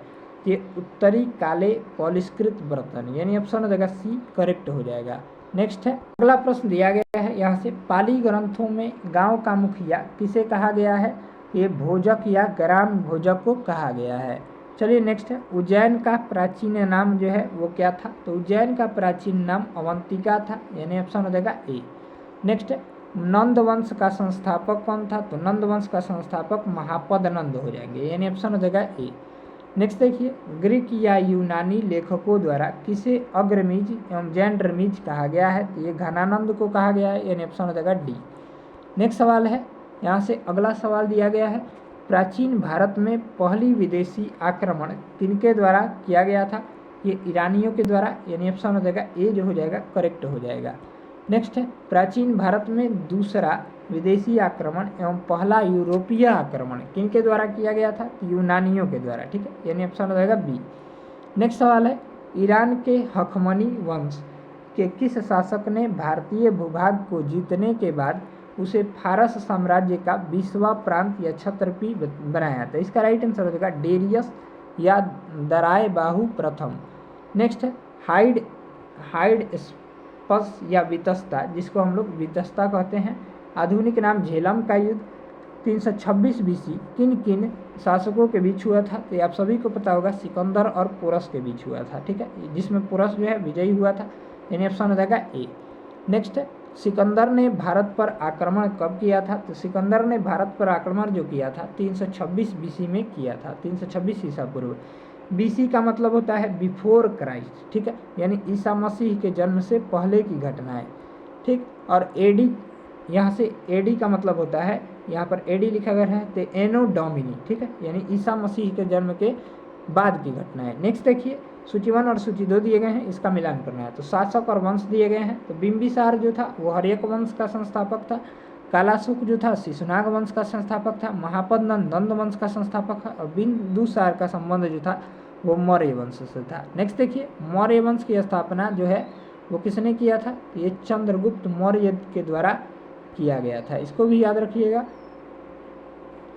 ये उत्तरी काले पॉलिशकृत बर्तन, यानी ऑप्शन हो जाएगा सी करेक्ट हो जाएगा। नेक्स्ट है, अगला प्रश्न दिया गया है यहाँ से, पाली ग्रंथों में गांव का मुखिया किसे कहा गया है? ये भोजक या ग्राम भोजक को कहा गया है। चलिए नेक्स्ट है, उज्जैन का प्राचीन नाम जो है वो क्या था? तो उज्जैन का प्राचीन नाम अवंतिका था, यानी ऑप्शन हो जाएगा ए। नेक्स्ट है, नंद वंश का संस्थापक कौन था? तो नंद वंश का संस्थापक महापद नंद हो जाएंगे, यानी ऑप्शन हो जाएगा ए। नेक्स्ट देखिए, ग्रीक या यूनानी लेखकों द्वारा किसे अग्रमीज एवं जैनरमीज कहा गया है? तो ये घनानंद को कहा गया है, यानी ऑप्शन हो जाएगा डी। नेक्स्ट सवाल है, यहाँ से अगला सवाल दिया गया है, प्राचीन भारत में पहली विदेशी आक्रमण किनके द्वारा किया गया था? ये ईरानियों के द्वारा, यानी ऑप्शन हो जाएगा ए जो हो जाएगा करेक्ट हो जाएगा। नेक्स्ट है, प्राचीन भारत में दूसरा विदेशी आक्रमण एवं पहला यूरोपीय आक्रमण किनके द्वारा किया गया था? यूनानियों के द्वारा, ठीक है, यानी ऑप्शन हो जाएगा बी। नेक्स्ट सवाल है, ईरान के हखमनी वंश के किस शासक ने भारतीय भूभाग को जीतने के बाद उसे फारस साम्राज्य का 20वां प्रांत या छत्रपी बनाया था? इसका राइट आंसर हो जाएगा डेरियस या दराय बाहु प्रथम। नेक्स्ट है, हाइड स्पस या वितस्ता, जिसको हम लोग वितस्ता कहते हैं, आधुनिक नाम झेलम का युद्ध 326 बीसी किन किन शासकों के बीच हुआ था? तो आप सभी को पता होगा सिकंदर और पोरस के बीच हुआ था, ठीक है, जिसमें पोरस जो है विजयी हुआ था, यानी ऑप्शन हो जाएगा ए। नेक्स्ट, सिकंदर ने भारत पर आक्रमण कब किया था? तो सिकंदर ने भारत पर आक्रमण जो किया था 326 बीसी में किया था, 326 ईसा पूर्व। बीसी का मतलब होता है बिफोर क्राइस्ट, ठीक है, यानी ईसा मसीह के जन्म से पहले की घटनाएं, ठीक। और एडी, यहाँ से एडी का मतलब होता है, यहाँ पर एडी लिखा गया है तो एनो डोमिनी, ठीक है, यानी ईसा मसीह के जन्म के बाद की घटनाएं। नेक्स्ट देखिए, सूची 1 और सूची 2 दिए गए हैं, इसका मिलान करना है। तो शासक और वंश दिए गए हैं, तो बिंबिसार जो था वो हर्यक वंश का संस्थापक था, कालाशुक जो था शिशुनाग वंश का संस्थापक था, महापद नंद वंश का संस्थापक था, और बिंदुसार का संबंध जो था वो मौर्य वंश से था। नेक्स्ट देखिए, मौर्य वंश की स्थापना जो है वो किसने किया था? ये चंद्रगुप्त मौर्य के द्वारा किया गया था, इसको भी याद रखिएगा।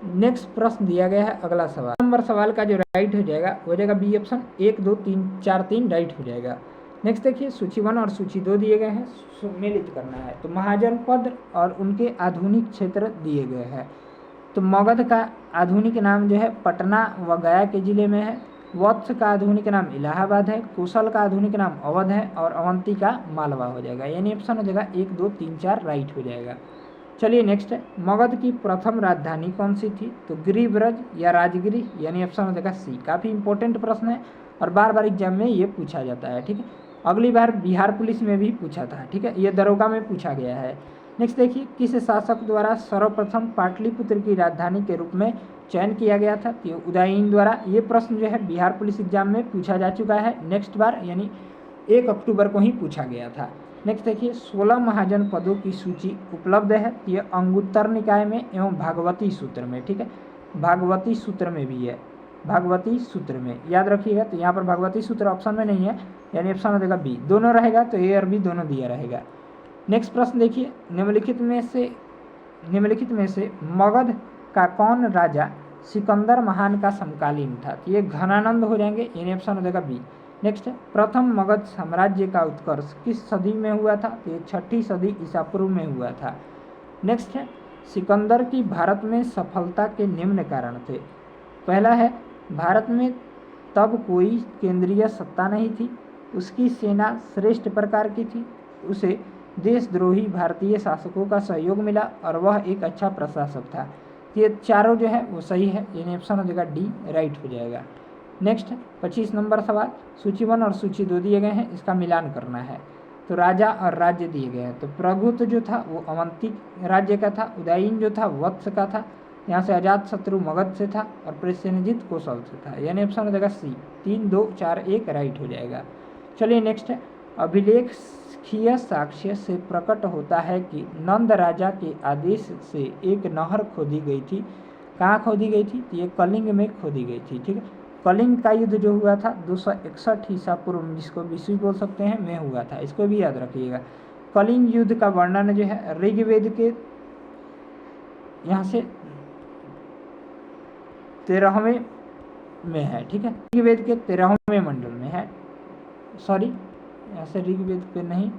नेक्स्ट प्रश्न दिया गया है अगला सवाल, नंबर सवाल का जो राइट हो जाएगा हो जाएगा बी ऑप्शन, 1 2 3 4 3 राइट हो जाएगा। नेक्स्ट देखिए, सूची 1 और सूची 2 दिए गए हैं, सुमेलित करना है। तो महाजनपद और उनके आधुनिक क्षेत्र दिए गए हैं। तो मगध का आधुनिक नाम जो है पटना व गया के जिले में है, वत्स का आधुनिक नाम इलाहाबाद है, कौशल का आधुनिक नाम अवध है, और अवंती का मालवा हो जाएगा, यानी ऑप्शन हो जाएगा 1 2 3 4 राइट हो जाएगा। चलिए नेक्स्ट है, मगध की प्रथम राजधानी कौन सी थी? तो गिरिब्रज या राजगिरी, यानी ऑप्शन हो जाएगा सी। काफ़ी इंपॉर्टेंट प्रश्न है और बार बार एग्जाम में ये पूछा जाता है, ठीक है। अगली बार बिहार पुलिस में भी पूछा था, ठीक है, ये दरोगा में पूछा गया है। नेक्स्ट देखिए, किस शासक द्वारा सर्वप्रथम पाटलिपुत्र की राजधानी के रूप में चयन किया गया था? तो उदयन द्वारा। ये प्रश्न जो है बिहार पुलिस एग्जाम में पूछा जा चुका है नेक्स्ट बार, यानी 1 अक्टूबर को ही पूछा गया था। नेक्स्ट देखिए, 16 महाजन पदों की सूची उपलब्ध है, ये अंगुत्तर निकाय में एवं भागवती सूत्र में, ठीक है, भागवती सूत्र में भी है, भागवती सूत्र में याद रखिएगा। तो यहाँ पर भागवती सूत्र ऑप्शन में नहीं है, यानी ऑप्शन हो जाएगा बी। दोनों रहेगा तो ए और बी दोनों दिया रहेगा। नेक्स्ट प्रश्न देखिए, निम्नलिखित में से मगध का कौन राजा सिकंदर महान का समकालीन था? तो ये घनानंद हो जाएंगे, यानी ऑप्शन हो जाएगा बी। नेक्स्ट है, प्रथम मगध साम्राज्य का उत्कर्ष किस सदी में हुआ था? तो ये 6ठी सदी ईसा पूर्व में हुआ था। नेक्स्ट है, सिकंदर की भारत में सफलता के निम्न कारण थे। पहला है, भारत में तब कोई केंद्रीय सत्ता नहीं थी, उसकी सेना श्रेष्ठ प्रकार की थी, उसे देशद्रोही भारतीय शासकों का सहयोग मिला, और वह एक अच्छा प्रशासक था। ये चारों जो है वो सही है, यानी ऑप्शन हो जाएगा डी राइट हो जाएगा। नेक्स्ट 25 नंबर सवाल, सूची 1 और सूची 2 दिए गए हैं, इसका मिलान करना है। तो राजा और राज्य दिए गए हैं, तो प्रभुत्व जो था वो अवंती राज्य का था, उदयन जो था वत्स का था, यहाँ से अजात शत्रु मगध से था, और प्रसेनजीत कौशल से था, यानी ऑप्शन हो जाएगा सी। 3 2 4 1 राइट हो जाएगा। चलिए नेक्स्ट है, अभिलेखीय साक्ष्य से प्रकट होता है कि नंद राजा के आदेश से एक नहर खोदी गई थी, कहाँ खोदी गई थी? तो ये कलिंग में खोदी गई थी। ठीक है, कलिंग का युद्ध जो हुआ था 261 ईसा पूर्व में, जिसको विश्व बोल सकते हैं, में हुआ था। इसको भी याद रखिएगा। कलिंग युद्ध का वर्णन जो है ऋग्वेद के यहाँ से 13वें में है। ठीक है, ऋग्वेद के 13वें मंडल में है। सॉरी, यहाँ से ऋग्वेद पे नहीं,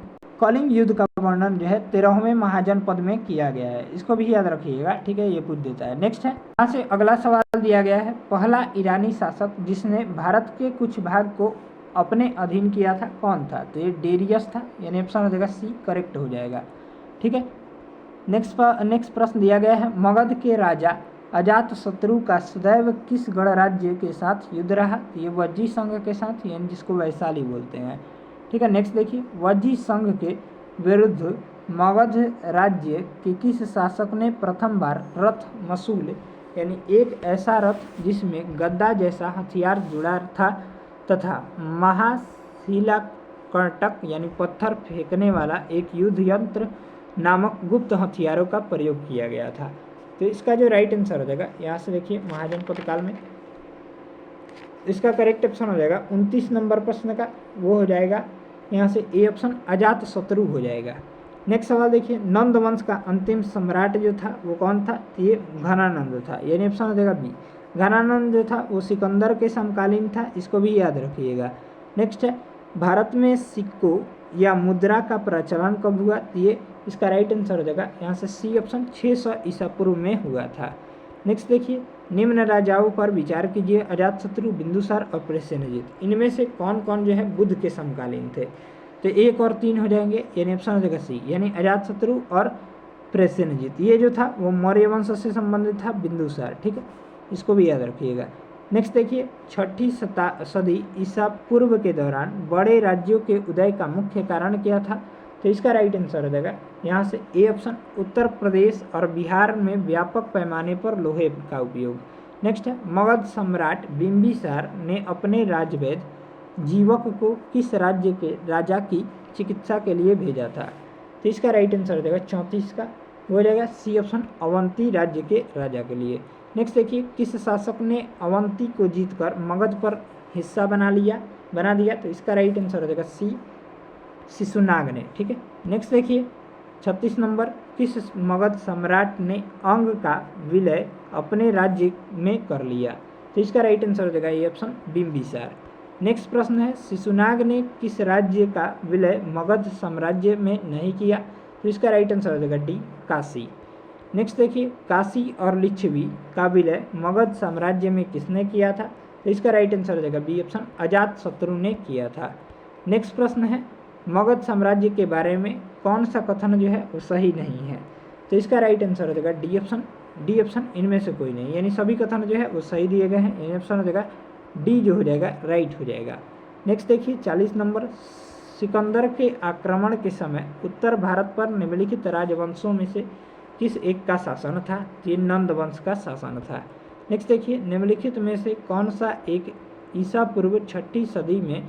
कलिंग युद्ध का वर्णन जो है 13वें महाजनपद में किया गया है। इसको भी याद रखिएगा। ठीक है, ये पूछ देता है। नेक्स्ट है, यहाँ से अगला सवाल दिया गया है, पहला ईरानी शासक जिसने भारत के कुछ भाग को अपने अधीन किया था कौन था? तो ये डेरियस था, यानी ऑप्शन हो जाएगा सी करेक्ट हो जाएगा। ठीक है, नेक्स्ट प्रश्न दिया गया है, मगध के राजा अजातशत्रु का सदैव किस गणराज्य के साथ युद्ध रहा? तो ये वज्जी संघ के साथ, यानी जिसको वैशाली बोलते हैं। ठीक है, नेक्स्ट देखिए, वज्जी संघ के विरुद्ध मगध राज्य के किस शासक ने प्रथम बार रथ मसूल, यानी एक ऐसा रथ जिसमें गद्दा जैसा हथियार जुड़ा था तथा महाशिलाकर्टक यानी पत्थर फेंकने वाला एक युद्ध यंत्र नामक गुप्त हथियारों का प्रयोग किया गया था? तो इसका जो राइट आंसर हो जाएगा, यहाँ से देखिए, महाजनपद काल में इसका करेक्ट ऑप्शन हो जाएगा 29 नंबर प्रश्न का, वो हो जाएगा यहाँ से ए ऑप्शन अजातशत्रु हो जाएगा। नेक्स्ट सवाल देखिए, नंद वंश का अंतिम सम्राट जो था वो कौन था? तो ये घनानंद था, यानी ऑप्शन हो जाएगा बी। घनानंद जो था वो सिकंदर के समकालीन था, इसको भी याद रखिएगा। नेक्स्ट है, भारत में सिक्कों या मुद्रा का प्रचलन कब हुआ? तो ये इसका राइट आंसर हो जाएगा यहाँ से सी ऑप्शन 600 ईसा पूर्व में हुआ था। नेक्स्ट देखिए, निम्न राजाओं पर विचार कीजिए, अजातशत्रु, बिंदुसार और प्रसेनजीत। इनमें से कौन कौन जो है बुद्ध के समकालीन थे? तो 1 और 3 हो जाएंगे, यानी ऑप्शन हो जाएगा सी, यानी अजातशत्रु और प्रसेनजीत। ये जो था वो मौर्य वंश से संबंधित था, बिंदुसार। ठीक है, इसको भी याद रखिएगा। नेक्स्ट देखिए, 6ठी सदी ईसा पूर्व के दौरान बड़े राज्यों के उदय का मुख्य कारण क्या था? तो इसका राइट आंसर हो जाएगा यहाँ से ए ऑप्शन, उत्तर प्रदेश और बिहार में व्यापक पैमाने पर लोहे का उपयोग। नेक्स्ट है, मगध सम्राट बिंबिसार ने अपने राजवैद्य जीवक को किस राज्य के राजा की चिकित्सा के लिए भेजा था? तो इसका राइट आंसर हो जाएगा 34 का, वो हो जाएगा सी ऑप्शन, अवंती राज्य के राजा के लिए। नेक्स्ट देखिए, किस शासक ने अवंती को जीतकर मगध पर हिस्सा बना दिया? तो इसका राइट आंसर हो जाएगा सी, शिशुनाग ने। ठीक है, नेक्स्ट देखिए 36 नंबर, किस मगध सम्राट ने अंग का विलय अपने राज्य में कर लिया? तो इसका राइट आंसर हो जाएगा ये ऑप्शन, बिंबिसार। नेक्स्ट प्रश्न है, शिशुनाग ने किस राज्य का विलय मगध साम्राज्य में नहीं किया? तो इसका राइट आंसर हो जाएगा डी, काशी। नेक्स्ट देखिए, काशी और लिच्छवी का विलय मगध साम्राज्य में किसने किया था? तो इसका राइट आंसर हो जाएगा बी ऑप्शन, अजातशत्रु ने किया था। नेक्स्ट प्रश्न है, मगध साम्राज्य के बारे में कौन सा कथन जो है वो सही नहीं है? तो इसका राइट आंसर हो जाएगा डी ऑप्शन, इनमें से कोई नहीं, यानी सभी कथन जो है वो सही दिए गए हैं, यानी ऑप्शन हो जाएगा डी जो हो जाएगा राइट हो जाएगा। नेक्स्ट देखिए 40 नंबर, सिकंदर के आक्रमण के समय उत्तर भारत पर निम्नलिखित राजवंशों में से किस एक का शासन था? ये नंद वंश का शासन था। नेक्स्ट देखिए, निम्नलिखित में से कौन सा एक ईसा पूर्व 6ठी सदी में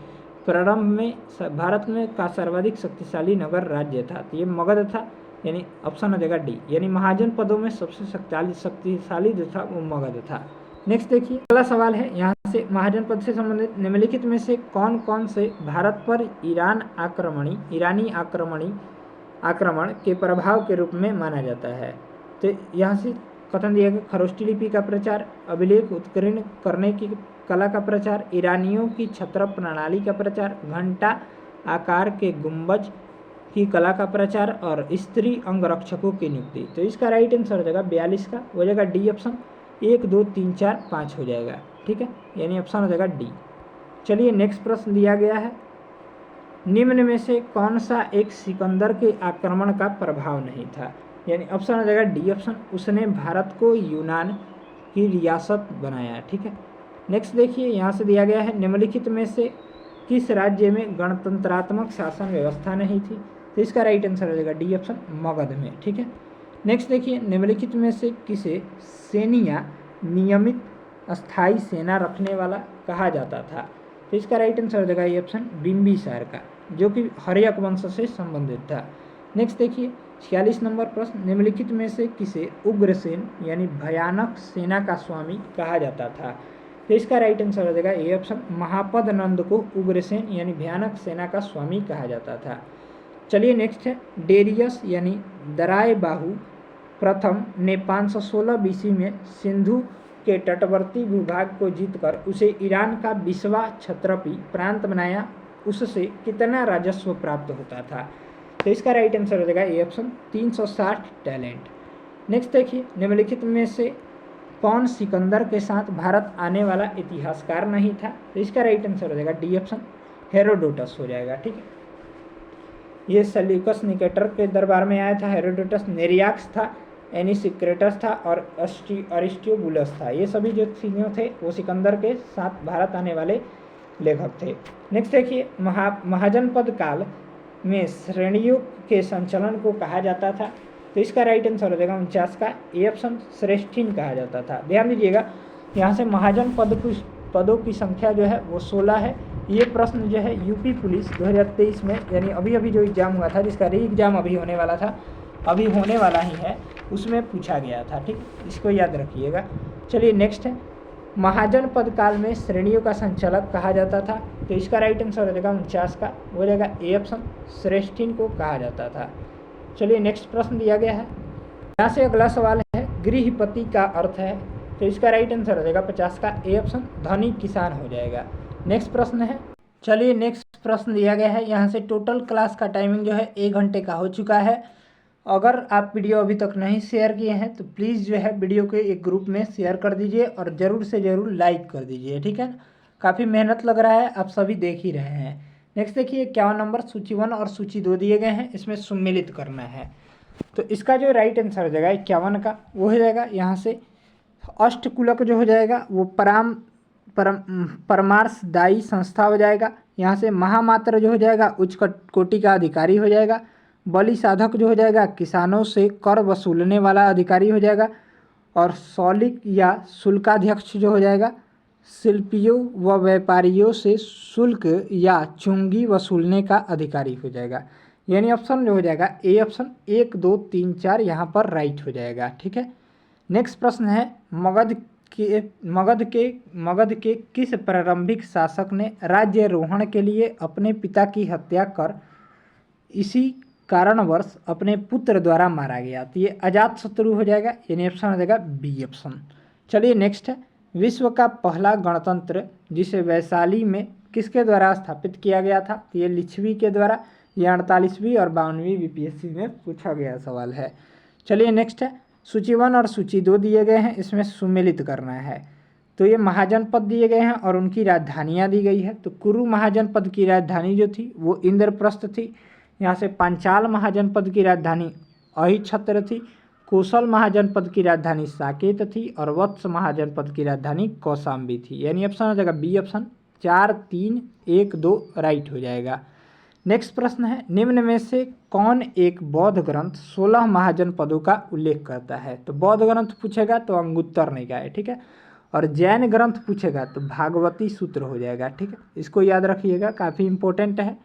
प्रारंभ में भारत में का सर्वाधिक शक्तिशाली नगर राज्य था? तो ये मगध था, यानी ऑप्शन हो जाएगा डी, यानी महाजन पदों में सबसे शक्तिशाली जो था वो मगध था। नेक्स्ट देखिए, अगला सवाल है यहाँ से महाजन पद से संबंधित, निम्नलिखित में से कौन कौन से भारत पर ईरानी आक्रमण के प्रभाव के रूप में माना जाता है? तो यहाँ से कथन दिया गया, खरोष्ठी लिपि का प्रचार, अभिलेख उत्कीर्ण करने की कला का प्रचार, ईरानियों की छत्र प्रणाली का प्रचार, घंटा आकार के गुंबज की कला का प्रचार और स्त्री अंगरक्षकों की नियुक्ति। तो इसका राइट आंसर हो जाएगा 42 का, हो जाएगा डी ऑप्शन, 1 2 3 4 5 हो जाएगा। ठीक है, यानी ऑप्शन हो जाएगा डी। चलिए नेक्स्ट प्रश्न दिया गया है, निम्न में से कौन सा एक सिकंदर के आक्रमण का प्रभाव नहीं था? यानी ऑप्शन हो जाएगा डी ऑप्शन, उसने भारत को यूनान की रियासत बनाया। ठीक है, नेक्स्ट देखिए यहाँ से दिया गया है, निम्नलिखित में से किस राज्य में गणतंत्रात्मक शासन व्यवस्था नहीं थी? तो इसका राइट आंसर हो जाएगा डी ऑप्शन, मगध में। ठीक है, नेक्स्ट देखिए, निम्नलिखित में से किसे सेनिया नियमित अस्थाई सेना रखने वाला कहा जाता था? तो इसका राइट आंसर हो जाएगा ये ऑप्शन, बिंबिसार का, जो कि हर्यक वंश से संबंधित था। नेक्स्ट देखिए, 46 नंबर प्रश्न, निम्नलिखित में से किसे उग्रसेन यानी भयानक सेना का स्वामी कहा जाता था? तो इसका राइट आंसर हो जाएगा ए ऑप्शन, महापद नंद को उग्रसेन यानी भयानक सेना का स्वामी कहा जाता था। चलिए नेक्स्ट है, डेरियस यानी दराय बाहु प्रथम ने 516 बीसी में सिंधु के तटवर्ती भूभाग को जीतकर उसे ईरान का 20वां क्षत्रपी प्रांत बनाया, उससे कितना राजस्व प्राप्त होता था? तो इसका राइट आंसर हो जाएगा ए ऑप्शन, 360 टैलेंट। नेक्स्ट देखिए, निम्नलिखित में से कौन सिकंदर के साथ भारत आने वाला इतिहासकार नहीं था? तो इसका राइट आंसर हो जाएगा डी ऑप्शन, हेरोडोटस हो जाएगा। ठीक है, ये सेल्यूकस निकेटर के दरबार में आया था। हेरोडोटस नेरियाक्स था, एनिसिक्रेटस था और अरिस्टोबुलस था। ये सभी जो चीज़ों थे वो सिकंदर के साथ भारत आने वाले लेखक थे। नेक्स्ट देखिए, महाजनपद काल में श्रेणियों के संचलन को कहा जाता था। तो इसका राइट आंसर हो जाएगा 49 का ए ऑप्शन, श्रेष्ठीन कहा जाता था। ध्यान दीजिएगा, यहाँ से महाजन पदों की संख्या जो है वो 16 है। ये प्रश्न जो है यूपी पुलिस 2023 में, यानी अभी अभी जो एग्जाम हुआ था, जिसका री एग्जाम अभी होने वाला था, अभी होने वाला ही है, उसमें पूछा गया था। ठीक, इसको याद रखिएगा। चलिए नेक्स्ट है, महाजन पद काल में श्रेणियों का संचालक कहा जाता था। तो इसका राइट आंसर हो जाएगा 49 का, हो जाएगा ए ऑप्शन, श्रेष्ठीन को कहा जाता था। चलिए नेक्स्ट प्रश्न दिया गया है, यहाँ से अगला सवाल है, गृहपति का अर्थ है? तो इसका राइट आंसर हो जाएगा 50 का ए ऑप्शन, धनी किसान हो जाएगा। नेक्स्ट प्रश्न है, चलिए नेक्स्ट प्रश्न दिया गया है, यहाँ से टोटल क्लास का टाइमिंग जो है 1 घंटे का हो चुका है। अगर आप वीडियो अभी तक नहीं शेयर किए हैं तो प्लीज़ जो है वीडियो के एक ग्रुप में शेयर कर दीजिए और ज़रूर से ज़रूर लाइक कर दीजिए। ठीक है, काफ़ी मेहनत लग रहा है, आप सभी देख ही रहे हैं। नेक्स्ट देखिए, 51 नंबर सूची 1 और सूची 2 दिए गए हैं, इसमें सम्मिलित करना है। तो इसका जो राइट आंसर हो जाएगा 51 का, वो हो जाएगा यहाँ से अष्टकुलक जो हो जाएगा वो परमार्थदायी संस्था हो जाएगा। यहाँ से महामात्र जो हो जाएगा उच्च कोटि का अधिकारी हो जाएगा। बलि साधक जो हो जाएगा किसानों से कर वसूलने वाला अधिकारी हो जाएगा। और सौलिक या शुल्काध्यक्ष जो हो जाएगा शिल्पियों व व्यापारियों से शुल्क या चुंगी वसूलने का अधिकारी हो जाएगा। यानी ऑप्शन जो हो जाएगा ए ऑप्शन, 1 2 3 4 यहाँ पर राइट हो जाएगा। ठीक है, नेक्स्ट प्रश्न है, मगध के किस प्रारंभिक शासक ने राज्यारोहण के लिए अपने पिता की हत्या कर इसी कारणवश अपने पुत्र द्वारा मारा गया? तो ये अजातशत्रु हो जाएगा, यानी ऑप्शन हो जाएगा बी ऑप्शन। चलिए नेक्स्ट है, विश्व का पहला गणतंत्र जिसे वैशाली में किसके द्वारा स्थापित किया गया था? तो ये लिच्छवी के द्वारा। ये 48वीं और 52वीं बीपीएससी में पूछा गया सवाल है। चलिए नेक्स्ट है, सूची 1 और सूची 2 दिए गए हैं, इसमें सम्मिलित करना है। तो ये महाजनपद दिए गए हैं और उनकी राजधानियाँ दी गई है। तो कुरु महाजनपद की राजधानी जो थी वो इंद्रप्रस्थ थी। यहाँ से पांचाल महाजनपद की राजधानी अहिछत्र थी। कौशल महाजनपद की राजधानी साकेत थी और वत्स महाजनपद की राजधानी कौशाम्बी थी। यानी ऑप्शन हो जाएगा बी ऑप्शन, 4 3 1 2 राइट हो जाएगा। नेक्स्ट प्रश्न है, निम्न में से कौन एक बौद्ध ग्रंथ 16 महाजनपदों का उल्लेख करता है? तो बौद्ध ग्रंथ पूछेगा तो अंगुत्तर निकाय है। ठीक है, और जैन ग्रंथ पूछेगा तो भागवती सूत्र हो जाएगा। ठीक है, इसको याद रखिएगा, काफ़ी इंपॉर्टेंट है।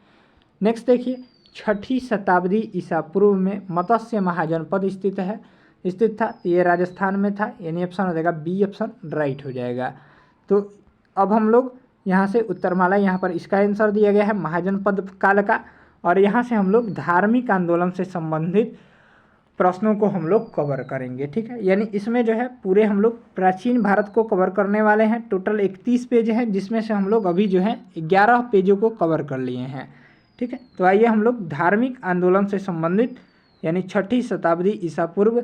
नेक्स्ट देखिए, 6ठी शताब्दी ईसा पूर्व में मत्स्य महाजनपद स्थित था। ये राजस्थान में था, यानी ऑप्शन हो जाएगा बी ऑप्शन, राइट हो जाएगा। तो अब हम लोग यहाँ से उत्तरमाला, यहाँ पर इसका आंसर दिया गया है महाजनपद काल का। और यहाँ से हम लोग धार्मिक आंदोलन से संबंधित प्रश्नों को हम लोग कवर करेंगे। ठीक है, यानी इसमें जो है पूरे हम लोग प्राचीन भारत को कवर करने वाले हैं। टोटल 31 पेज हैं, जिसमें से हम लोग अभी जो है 11 पेजों को कवर कर लिए हैं। ठीक है, तो आइए हम लोग धार्मिक आंदोलन से संबंधित यानी 6ठी शताब्दी ईसा पूर्व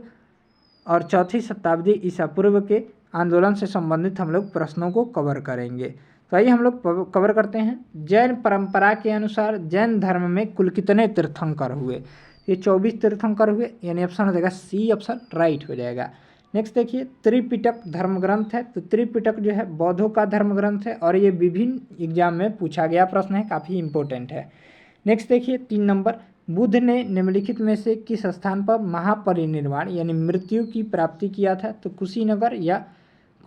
और 4ठी शताब्दी ईसा पूर्व के आंदोलन से संबंधित हम लोग प्रश्नों को कवर करेंगे। तो आइए हम लोग कवर करते हैं। जैन परंपरा के अनुसार जैन धर्म में कुल कितने तीर्थंकर हुए? ये 24 तीर्थंकर हुए, यानी ऑप्शन हो जाएगा सी ऑप्शन, राइट हो जाएगा। नेक्स्ट देखिए, त्रिपिटक धर्म ग्रंथ है। तो त्रिपिटक जो है बौद्धों का धर्म ग्रंथ है और ये विभिन्न एग्जाम में पूछा गया प्रश्न है, काफ़ी इंपॉर्टेंट है। नेक्स्ट देखिए 3 नंबर, बुद्ध ने निम्नलिखित में से किस स्थान पर महापरिनिर्वाण यानी मृत्यु की प्राप्ति किया था? तो कुशीनगर या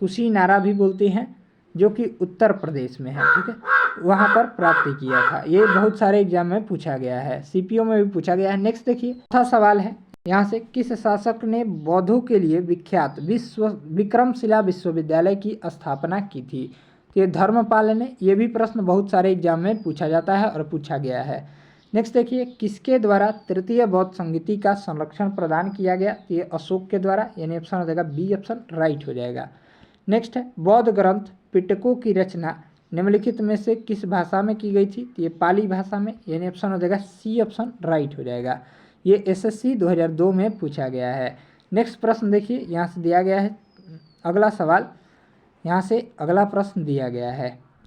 कुशीनारा भी बोलते हैं, जो कि उत्तर प्रदेश में है। ठीक है, वहाँ पर प्राप्ति किया था। ये बहुत सारे एग्जाम में पूछा गया है, सीपीओ में भी पूछा गया है। नेक्स्ट देखिए, चौथा सवाल है, यहाँ से किस शासक ने बौद्धों के लिए विख्यात विक्रमशिला विश्वविद्यालय की स्थापना की थी? तो ये धर्मपाल ने। ये भी प्रश्न बहुत सारे एग्जाम में पूछा जाता है और पूछा गया है। नेक्स्ट देखिए, किसके द्वारा तृतीय बौद्ध संगीति का संरक्षण प्रदान किया गया? तो ये अशोक के द्वारा, यानी ऑप्शन हो जाएगा बी ऑप्शन राइट हो जाएगा। नेक्स्ट है, बौद्ध ग्रंथ पिटकों की रचना निम्नलिखित में से किस भाषा में की गई थी? तो ये पाली भाषा में, यानी ऑप्शन हो जाएगा सी ऑप्शन राइट हो जाएगा। ये एसएससी 2002 में पूछा गया है। नेक्स्ट प्रश्न देखिए, यहाँ से दिया गया है अगला सवाल। यहाँ से अगला प्रश्न दिया गया है,